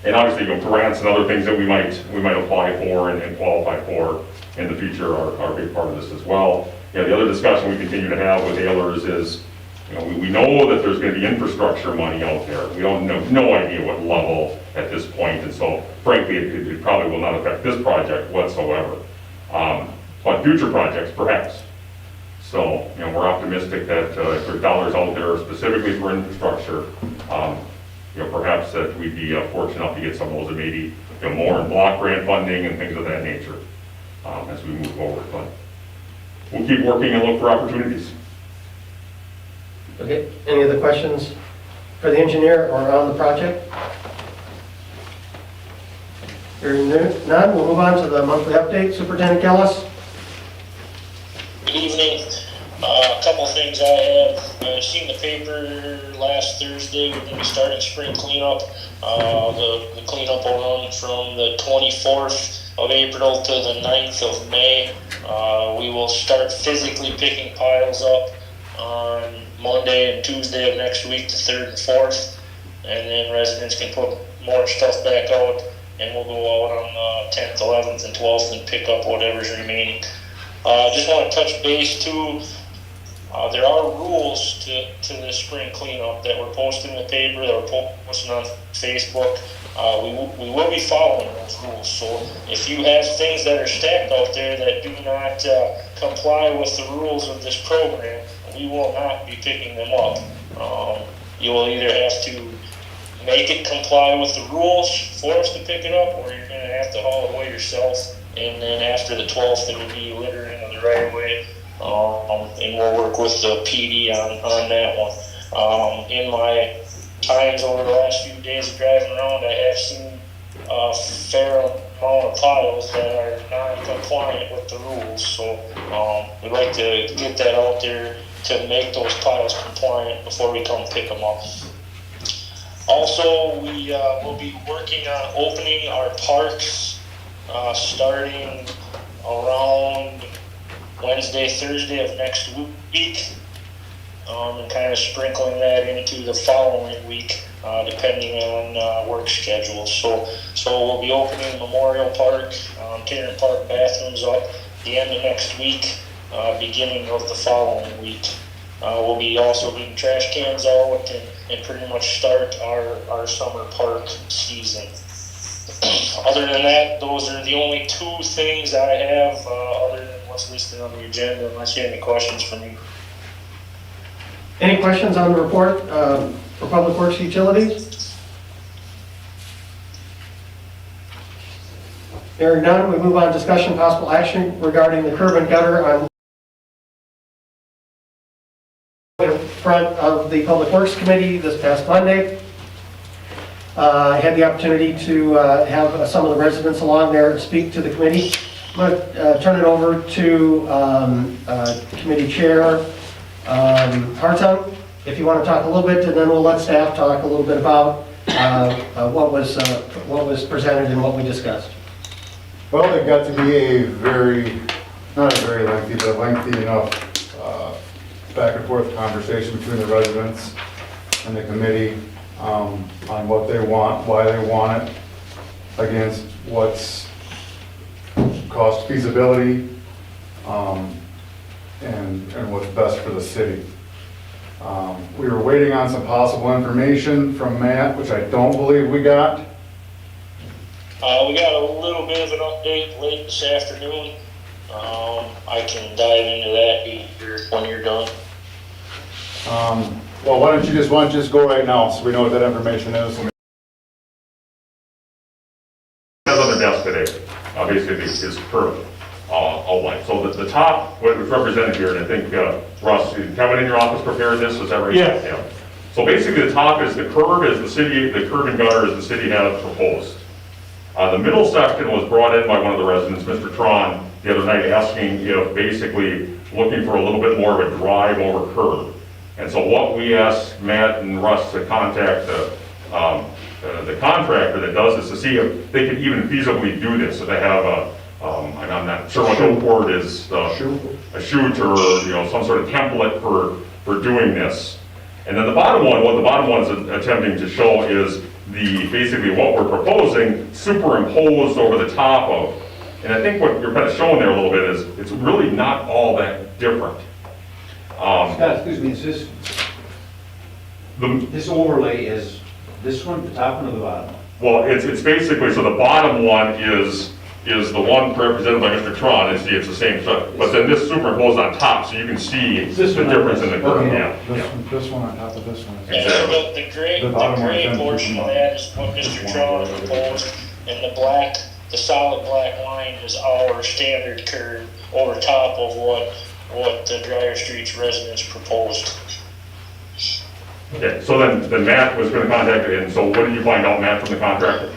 S4: And obviously, grants and other things that we might apply for and qualify for in the future are a big part of this as well. The other discussion we continue to have with Ehlers is, we know that there's going to be infrastructure money out there. We don't know, no idea what level at this point, and so frankly, it probably will not affect this project whatsoever. But future projects, perhaps. So, we're optimistic that if there's dollars out there specifically for infrastructure, perhaps that we'd be fortunate enough to get some of those, and maybe more in block grant funding and things of that nature as we move forward. But we'll keep working and look for opportunities.
S1: Okay, any other questions for the engineer or on the project? Hearing none, we'll move on to the monthly update. Superintendent Kellis?
S11: Good evening. A couple of things I have. I've seen the paper last Thursday. We're going to be starting spring cleanup. The cleanup will run from the 24th of April to the 9th of May. We will start physically picking piles up on Monday and Tuesday of next week, the 3rd and 4th. And then residents can put more stuff back out, and we'll go out on the 10th, 11th, and 12th and pick up whatever's remaining. Just want to touch base too. There are rules to the spring cleanup that were posted in the paper, that were posted on Facebook. We will be following those rules. So if you have things that are stacked out there that do not comply with the rules of this program, we will not be picking them up. You will either have to make it comply with the rules for us to pick it up, or you're going to have to haul it away yourself. And then after the 12th, it will be littering of the right of way. And we'll work with the PD on that one. In my times over the last few days of driving around, I have seen a fair amount of piles that are non-compliant with the rules. So we'd like to get that out there to make those piles compliant before we come pick them up. Also, we will be working on opening our parks starting around Wednesday, Thursday of next week, and kind of sprinkling that into the following week, depending on work schedules. So we'll be opening Memorial Park, Karen Park bathrooms up the end of next week, beginning of the following week. We'll be also getting trash cans out and pretty much start our summer park season. Other than that, those are the only two things I have, other than what's listed on the agenda, unless you have any questions for me.
S1: Any questions on the report for Public Works Utilities? Hearing none, we move on to discussion possible action regarding the curb and gutter on front of the Public Works Committee this past Monday. I had the opportunity to have some of the residents along there speak to the committee. I'm going to turn it over to Committee Chair Hartung, if you want to talk a little bit, and then we'll let staff talk a little bit about what was presented and what we discussed.
S8: Well, it got to be a very, not a very lengthy, but lengthy enough back and forth conversation between the residents and the committee on what they want, why they want it, against what's cost feasibility, and what's best for the city. We were waiting on some possible information from Matt, which I don't believe we got.
S11: We got a little bit of an update late this afternoon. I can dive into that when you're done.
S8: Well, why don't you just go right now so we know what that information is?
S4: Has on the desk today, basically is curve outline. So the top, what was represented here, and I think Russ, Kevin in your office prepared this, is that right?
S10: Yes.
S4: Yeah. So basically the top is the curve the curb and gutter as the city had proposed. The middle section was brought in by one of the residents, Mr. Tron, the other night asking if basically looking for a little bit more of a drive over curb. And so what we asked Matt and Russ to contact the contractor that does this to see if they could even feasibly do this. So they have I'm not sure what the word is, a chute or some sort of template for doing this. And then the bottom one, what the bottom one is attempting to show is basically what we're proposing superimposed over the top of. And I think what you're kind of showing there a little bit is it's really not all that different.
S5: Scott, excuse me, is this overlay is this one, the top one or the bottom?
S4: Well, it's basically, so the bottom one is the one represented by Mr. Tron, and see it's the same stuff. But then this superimposed on top, so you can see the difference in the curve.
S8: This one on top of this one.
S11: Yeah, so the gray portion of that is what Mr. Tron proposed, and the solid black line is our standard curve over top of what the Dryer Streets residents proposed.
S4: Okay, so then Matt was going to contact you, and so what did you find out, Matt, from the contractor?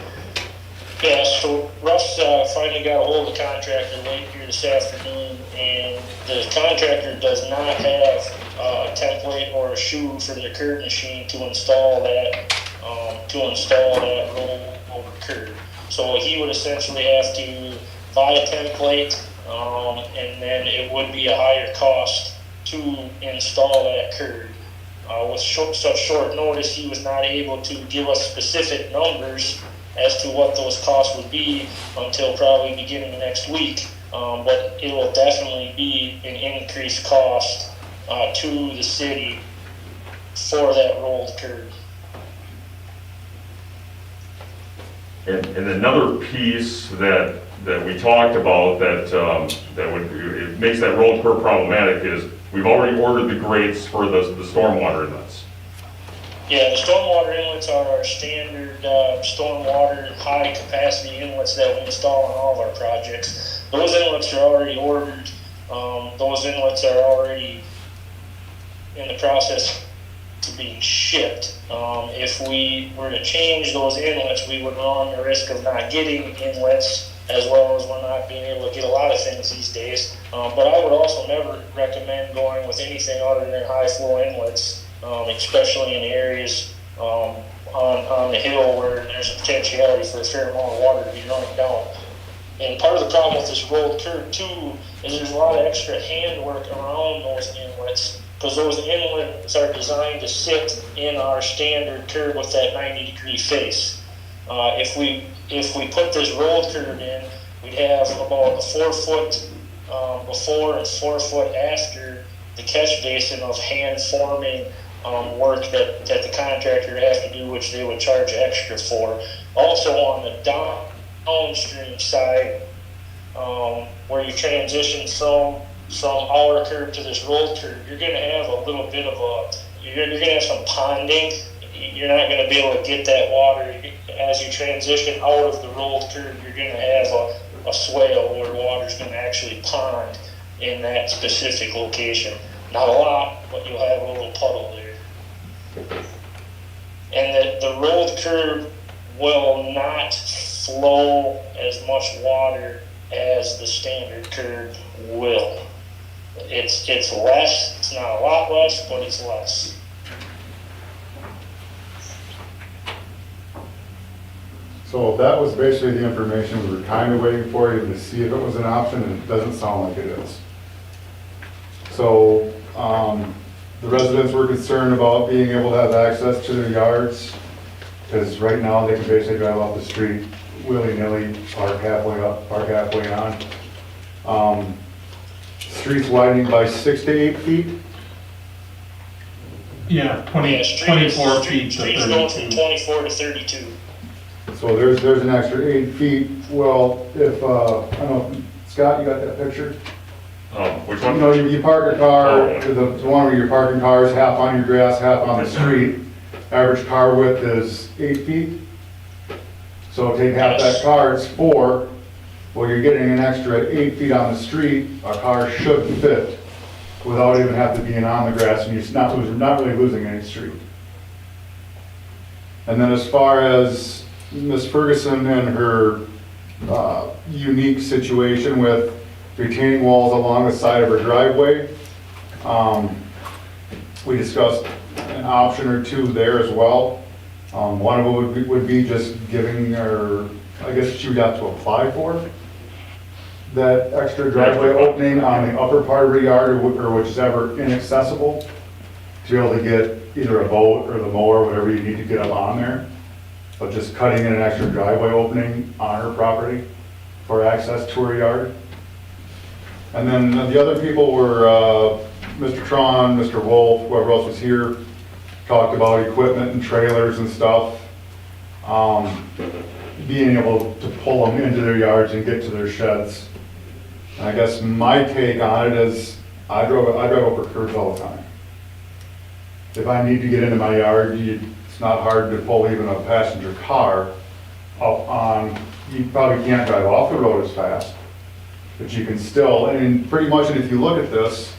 S11: Yeah, so Russ finally got a hold of the contractor late here this afternoon, and the contractor does not have a template or a shoe for the curb machine to install that roll over curb. So he would essentially have to buy a template, and then it would be a higher cost to install that curb. With such short notice, he was not able to give us specific numbers as to what those costs would be until probably beginning of next week. But it will definitely be an increased cost to the city for that rolled curb.
S4: And another piece that we talked about it makes that rolled curb problematic is we've already ordered the grates for the stormwater inlets.
S11: Yeah, the stormwater inlets are our standard stormwater high capacity inlets that we install on all of our projects. Those inlets are already ordered. Those inlets are already in the process to be shipped. If we were to change those inlets, we would run the risk of not getting inlets, as well as we're not being able to get a lot of things these days. But I would also never recommend going with anything other than high flow inlets, especially in areas on the hill where there's a potentiality for a fair amount of water to be running down. And part of the problem with this rolled curb too is there's a lot of extra handwork around those inlets, because those inlets are designed to sit in our standard curb with that 90-degree face. If we put this rolled curb in, we'd have about a 4 foot before and 4 foot after the catch basin of hand forming work that the contractor has to do, which they would charge extra for. Also on the downstream side, where you transition from our curb to this rolled curb, you're going to have a little bit of you're going to have some ponding. You're not going to be able to get that water as you transition out of the rolled curb. You're going to have a swale where water's going to actually pond in that specific location. Not a lot, but you'll have a little puddle there. And the rolled curb will not flow as much water as the standard curb will. It's less, it's not a lot less, but it's less.
S8: So that was basically the information we were kind of waiting for, you to see if it was an option, and it doesn't sound like it is. So, the residents were concerned about being able to have access to their yards, because right now they can basically drive off the street willy-nilly, park halfway up, park halfway on. Streets widening by 6 to 8 feet.
S10: Yeah, 24 feet to
S11: Streets going from
S10: 32.
S11: 24 to 32.
S8: So there's an extra 8 feet. Well, if, I don't know, Scott, you got that picture?
S4: Which
S8: You
S4: one?
S8: know, you park a car,
S4: Oh, yeah.
S8: the one where you're parking cars, half on your grass, half on the street. Average car width is 8 feet. So take half that car, it's 4. Well, you're getting an extra 8 feet on the street, a car should fit without even have to being on the grass, and you're not really losing any street. And then as far as Ms. Ferguson and her unique situation with retaining walls along the side of her driveway, we discussed an option or two there as well. One of them would be just giving her, I guess she would have to apply for that extra driveway opening on the upper part of her yard, or whichever inaccessible, to be able to get either a boat or the mower, whatever you need to get up on there. But just cutting in an extra driveway opening on her property for access to her yard. And then the other people were Mr. Tron, Mr. Wolf, whoever else was here, talked about equipment and trailers and stuff. Being able to pull them into their yards and get to their sheds. And I guess my take on it is, I drive over curbs all the time. If I need to get into my yard, it's not hard to pull even a passenger car up on, you probably can't drive off the road as fast, but you can still, and pretty much, and if you look at this,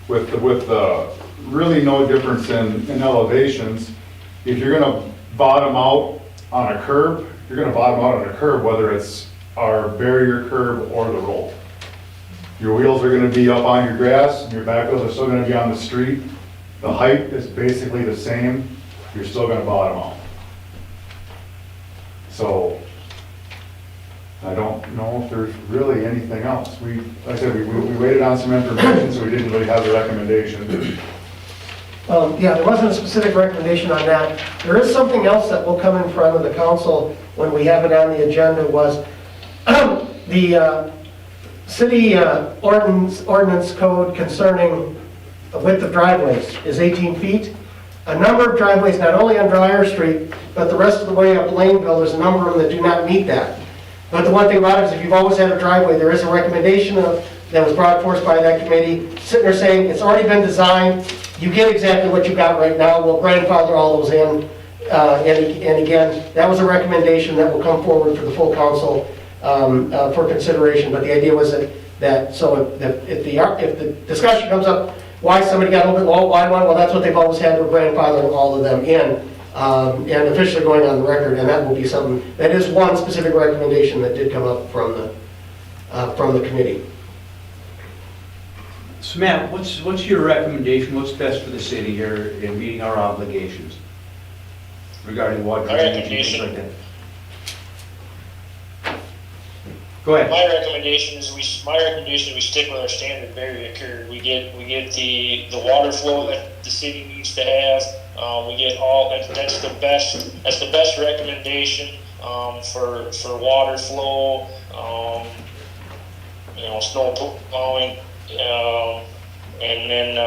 S8: with the really no difference in elevations, if you're gonna bottom out on a curb, you're gonna bottom out on a curb, whether it's our barrier curb or the roll. Your wheels are gonna be up on your grass, and your back wheels are still gonna be on the street. The height is basically the same, you're still gonna bottom out. So, I don't know if there's really anything else. Like I said, we waited on some information, so we didn't really have a recommendation.
S1: Yeah, there wasn't a specific recommendation on that. There is something else that will come in front of the council when we have it on the agenda, was the city ordinance code concerning the width of driveways is 18 feet. A number of driveways, not only on Dryer Street, but the rest of the way up Laneville, there's a number of them that do not meet that. But the one thing about it is, if you've always had a driveway, there is a recommendation that was brought forth by that committee, sitting there saying, it's already been designed, you get exactly what you got right now, we'll grandfather all those in. And again, that was a recommendation that will come forward for the full council for consideration. But the idea was that if the discussion comes up, why somebody got a little bit low, why one, well, that's what they've always had, we're grandfathering all of them in. And officially going on the record, and that will be something, that is one specific recommendation that did come up from the committee.
S5: So Matt, what's your recommendation, what's best for the city here in meeting our obligations regarding water drainage and things like that? Go ahead.
S11: My recommendation is we stick with our standard barrier curb. We get the water flow that the city needs to have. We get all that's the best recommendation for water flow. Snow plowing, and then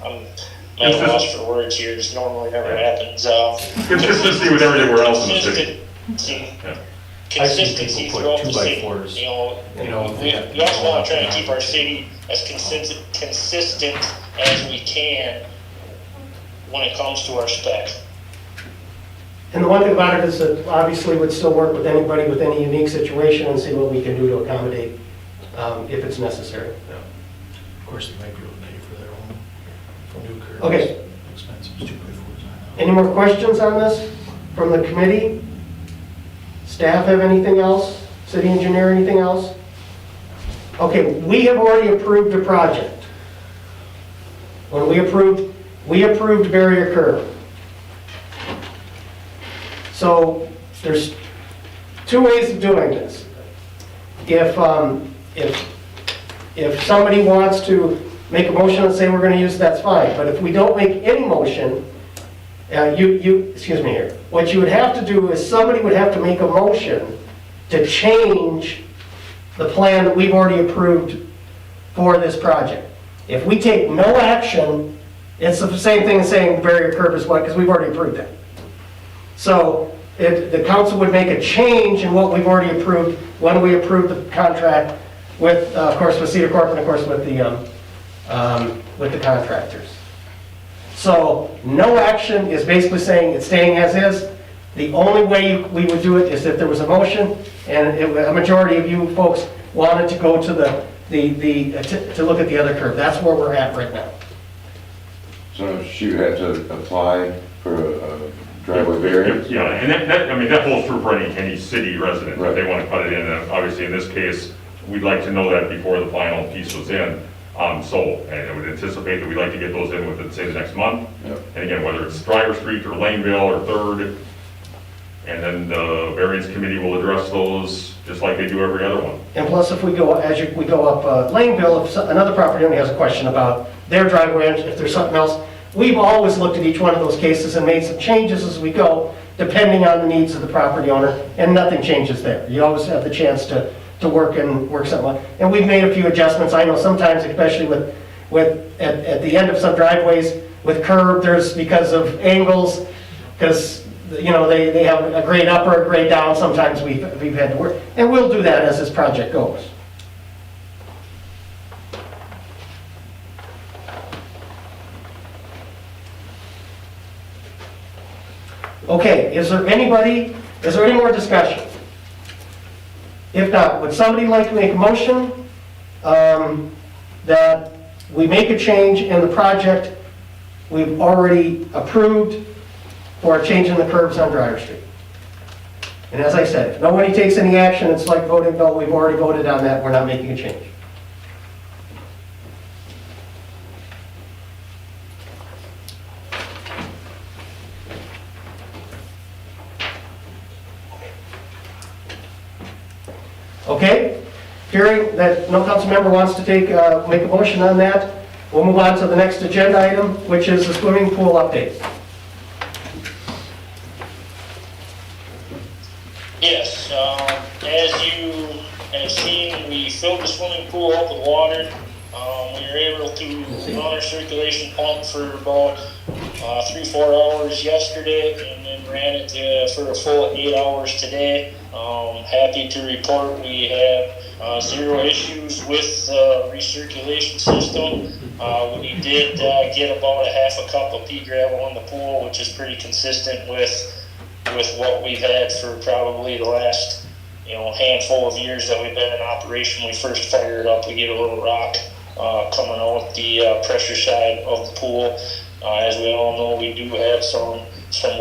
S11: I'm at a loss for words here. This normally never happens.
S4: Consistency with everywhere else in the city.
S6: I've seen
S11: Consistency
S6: people
S11: throughout
S6: put
S11: the city.
S6: 2x4s.
S11: We also want to try to keep our city as consistent as we can when it comes to our spec.
S1: And the one thing about it is that obviously would still work with anybody with any unique situation and see what we can do to accommodate if it's necessary.
S6: Of course, they might be able to pay for their own New curbs.
S1: Okay.
S6: Expensive, 2x4s.
S1: Any more questions on this from the committee? Staff have anything else? City engineer, anything else? Okay, we have already approved a project. When we approved barrier curb. So there's two ways of doing this. If somebody wants to make a motion and say we're going to use it, that's fine. But if we don't make any motion, excuse me here, what you would have to do is somebody would have to make a motion to change the plan that we've already approved for this project. If we take no action, it's the same thing as saying barrier curb is what, because we've already approved that. So if the council would make a change in what we've already approved when we approved the contract with, of course, with Cedar Corp and of course with the contractors. So no action is basically saying it's staying as is. The only way we would do it is if there was a motion and a majority of you folks wanted to go to to look at the other curve. That's where we're at right now.
S2: So she would have to apply for a driveway variance?
S4: Yeah, and that holds true for any city resident,
S2: Right.
S4: if they want to cut it in. And obviously, in this case, we'd like to know that before the final piece was in. And I would anticipate that we'd like to get those in within, say, the next month.
S2: Yep.
S4: And again, whether it's Driver Street or Laneville or Third, and then the variance committee will address those just like they do every other one.
S1: And plus, if we go, we go up Laneville, if another property owner has a question about their driveway, if there's something else, we've always looked at each one of those cases and made some changes as we go, depending on the needs of the property owner, and nothing changes there. You always have the chance to work something like, and we've made a few adjustments. I know sometimes, especially at the end of some driveways with curb, there's because of angles, because they have a grade up or a grade down. Sometimes we've had to work, and we'll do that as this project goes. Okay, is there any more discussion? If not, would somebody like to make a motion that we make a change in the project we've already approved for a change in the curbs on Driver Street? And as I said, if nobody takes any action, it's like voting no, we've already voted on that, we're not making a change. Okay, hearing that no council member wants to make a motion on that, we'll move on to the next agenda item, which is the swimming pool update.
S11: Yes, as you have seen, we filled the swimming pool up with water. We were able to run our circulation pump for about 3-4 hours yesterday, and then ran it for a full 8 hours today. Happy to report we have 0 issues with the recirculation system. We did get about a half a cup of pea gravel in the pool, which is pretty consistent with what we've had for probably the last handful of years that we've been in operation. We first fired it up, we get a little rock coming out the pressure side of the pool. As we all know, we do have some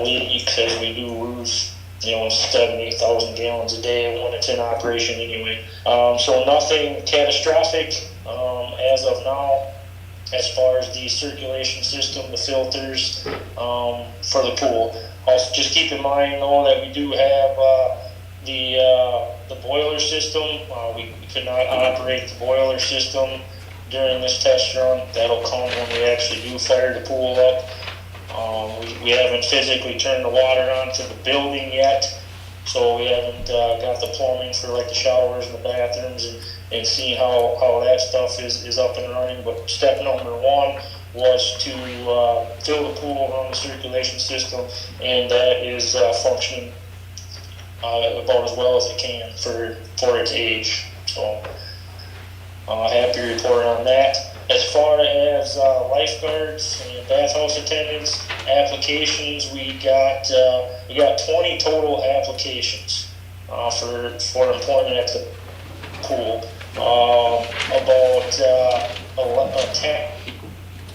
S11: leaks, as we do lose 70,000 gallons a day when it's in operation anyway. So nothing catastrophic as of now as far as the circulation system, the filters for the pool. Also, just keep in mind though that we do have the boiler system. We could not operate the boiler system during this test run. That'll come when we actually do fire the pool up. We haven't physically turned the water on to the building yet, so we haven't got the plumbing for like the showers and the bathrooms and seeing how that stuff is up and running. But step number 1 was to fill the pool, run the circulation system, and that is functioning about as well as it can for its age. So happy to report on that. As far as lifeguards and bathhouse attendants applications, we got 20 total applications for employment at the pool. About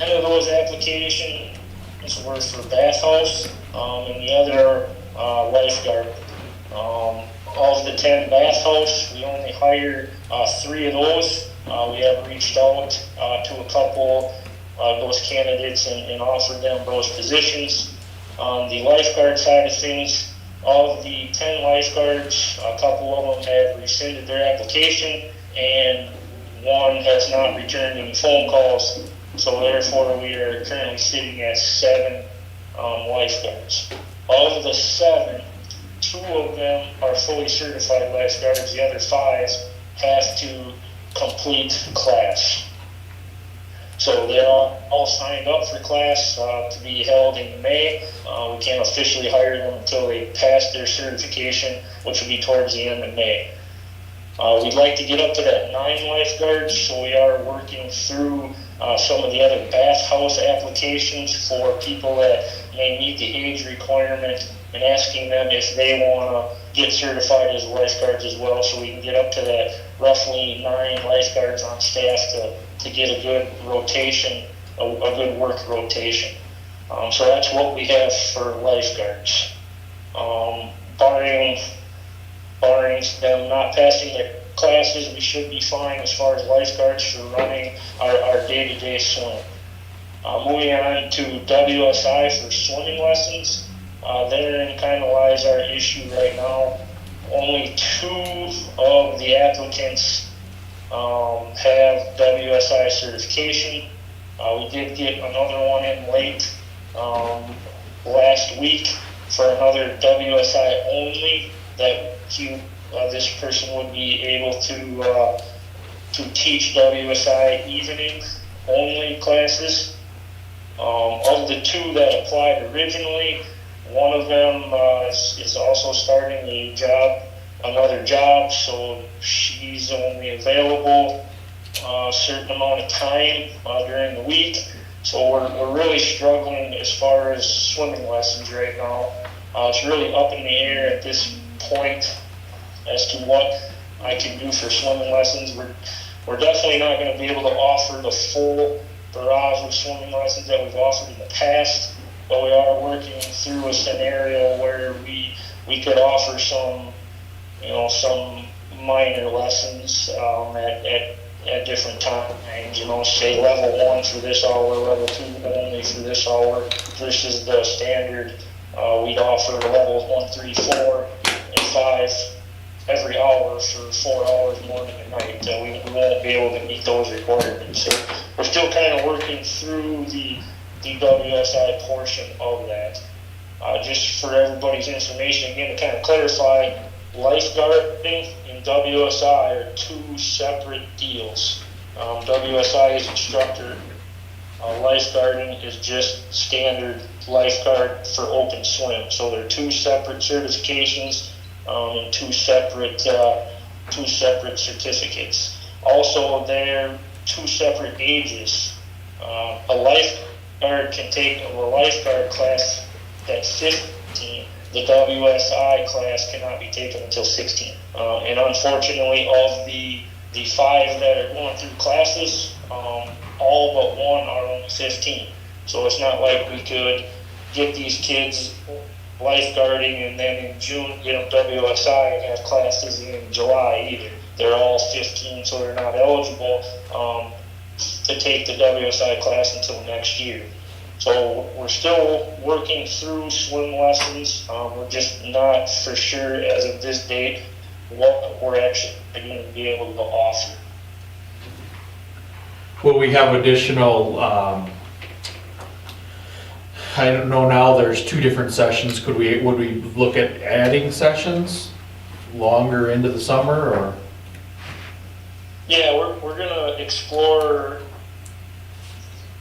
S11: of those applications were for bathhouse, and the other lifeguard. Of the 10 bathhouse, we only hired 3 of those. We have reached out to a couple of those candidates and offered them those positions. On the lifeguard side of things, of the 10 lifeguards, a couple of them have rescinded their application, and 1 has not returned any phone calls. So therefore, we are currently sitting at 7 lifeguards. Of the 7, 2 of them are fully certified lifeguards. The other 5 have to complete class. So they're all signed up for class to be held in May. We can't officially hire them until they pass their certification, which will be towards the end of May. We'd like to get up to that 9 lifeguards, so we are working through some of the other bathhouse applications for people that may meet the age requirement and asking them if they want to get certified as lifeguards as well, so we can get up to that roughly 9 lifeguards on staff to get a good rotation, a good work rotation. So that's what we have for lifeguards. Barring them not passing their classes, we should be fine as far as lifeguards for running our day-to-day swim. Moving on to WSI for swimming lessons. Therein kind of lies our issue right now. Only 2 of the applicants have WSI certification. We did get another one in late last week for another WSI only that this person would be able to teach WSI evening only classes. Of the 2 that applied originally, one of them is also starting another job, so she's only available a certain amount of time during the week. So we're really struggling as far as swimming lessons right now. It's really up in the air at this point as to what I can do for swimming lessons. We're definitely not going to be able to offer the full barrage of swimming lessons that we've offered in the past, but we are working through a scenario where we could offer some minor lessons at different times. Say level 1 for this hour, level 2 only for this hour, versus the standard we'd offer levels 1, 3, 4, and 5 every hour for 4 hours morning and night. We won't be able to meet those requirements. So we're still kind of working through the WSI portion of that. Just for everybody's information, again, to kind of clarify, lifeguarding and WSI are 2 separate deals. WSI is instructor. Lifeguarding is just standard lifeguard for open swim. So they're 2 separate certifications and 2 separate certificates. Also, they're 2 separate ages. A lifeguard can take a lifeguard class at 15. The WSI class cannot be taken until 16. And unfortunately, of the 5 that are going through classes, all but 1 are only 15. So it's not like we could get these kids lifeguarding and then in June get them WSI and have classes in July either. They're all 15, so they're not eligible to take the WSI class until next year. So we're still working through swim lessons. We're just not for sure as of this date what we're actually going to be able to offer.
S6: Will we have additional, I don't know now, there's 2 different sessions. Would we look at adding sessions longer into the summer, or?
S11: Yeah, we're going to explore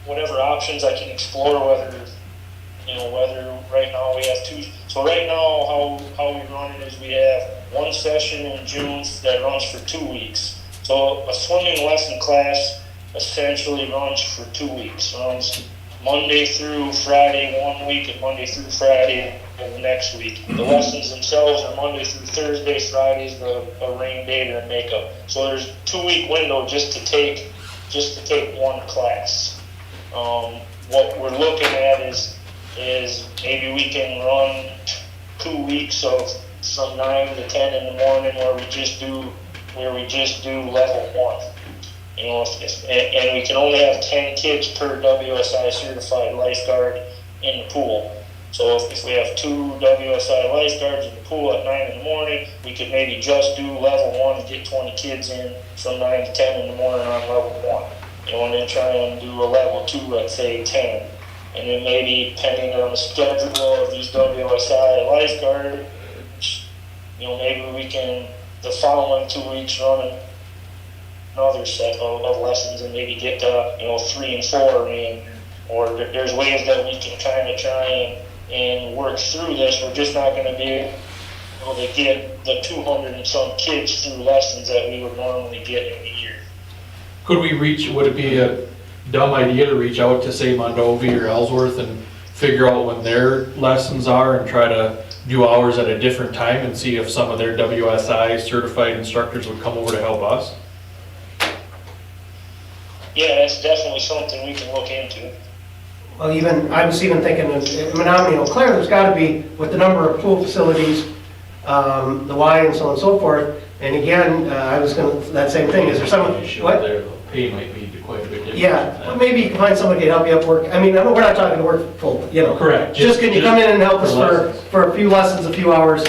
S11: whatever options I can explore, whether right now we have 2. So right now how we run it is we have 1 session in June that runs for 2 weeks. So a swimming lesson class essentially runs for 2 weeks. Runs Monday through Friday 1 week and Monday through Friday the next week. The lessons themselves are Monday through Thursday. Friday's a rain day to makeup. So there's a 2 week window just to take 1 class. What we're looking at is maybe we can run 2 weeks of from 9 to 10 in the morning where we just do level 1. You know, and we can only have 10 kids per WSI certified lifeguard in the pool. So if we have 2 WSI lifeguards in the pool at 9 in the morning, we could maybe just do level 1 and get 20 kids in from 9 to 10 in the morning on level 1. You know, and then try and do a level 2 at say 10. And then maybe depending on the schedule of these WSI lifeguards, you know, maybe we can, the following 2 weeks, run another set of lessons and maybe get to, you know, 3 and 4. I mean, or there's ways that we can kind of try and work through this. We're just not going to be able to get the 200 and some kids through lessons that we would normally get in a year.
S6: Could we would it be a dumb idea to reach out to say Mondovi or Ellsworth and figure out when their lessons are and try to do hours at a different time and see if some of their WSI certified instructors would come over to help us?
S11: Yeah, that's definitely something we can look into.
S1: Well, I was even thinking in Menominee, Eau Claire, there's got to be, with the number of pool facilities, the Y and so on and so forth. And again, I was going to, that same thing, is there someone, what?
S6: Their pay might be quite a bit different.
S1: Yeah, well, maybe you can find somebody to help you up work. I mean, we're not talking to work full, you know.
S6: Correct.
S1: Just can you come in and help us
S6: lessons.
S1: for a few lessons, a few hours,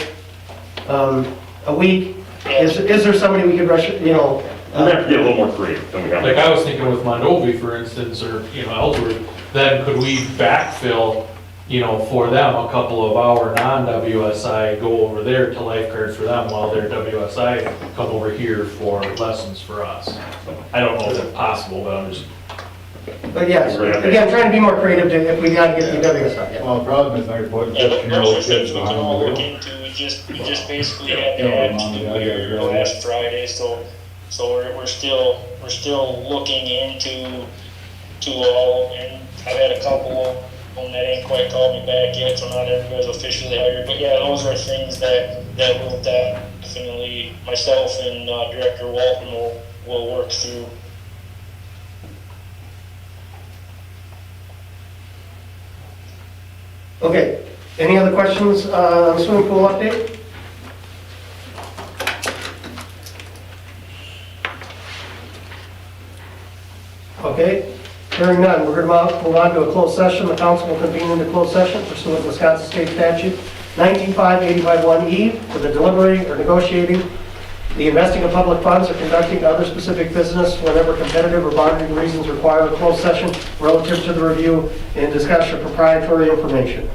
S1: a week? Is there somebody we could rush, you know?
S4: We're gonna have to get a little more creative than we have.
S6: Like I was thinking with Mondovi, for instance, or, you know, Ellsworth, then could we backfill, you know, for them a couple of hour non-WSI, go over there to lifeguard for them while their WSI come over here for lessons for us? I don't know if that's possible, but I'm just,
S1: But yes, again, trying to be more creative if we got to get the WSI. Yeah.
S8: Well, the problem is now you're putting
S11: Yeah,
S8: 15-year-old
S11: those are
S8: kids
S11: things we can all look
S8: behind the wheel.
S11: into. We just basically had to add to last Friday, so we're still looking into all, and I've had a couple of them that ain't quite called me back yet, so not everybody's officially hired. But yeah, those are things that will definitely, myself and Director Walton will work through.
S1: Okay, any other questions on the swimming pool update? Okay, hearing none, we're going to move on to a closed session. The council will convene into closed session pursuant to Wisconsin State Statute 19.585.1E for the delivery or negotiating, the investing of public funds, or conducting other specific business whenever competitive or bargaining reasons require a closed session relative to the review and discussion of proprietary information.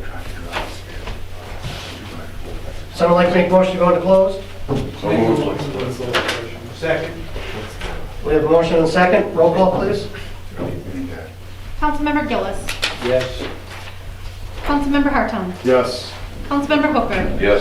S1: Someone like to make a motion to go into closed?
S5: Second.
S1: We have a motion and a second. Roll call, please.
S12: Councilmember Gillis.
S5: Yes.
S12: Councilmember Hartung.
S8: Yes.
S12: Councilmember Hooker.
S2: Yes.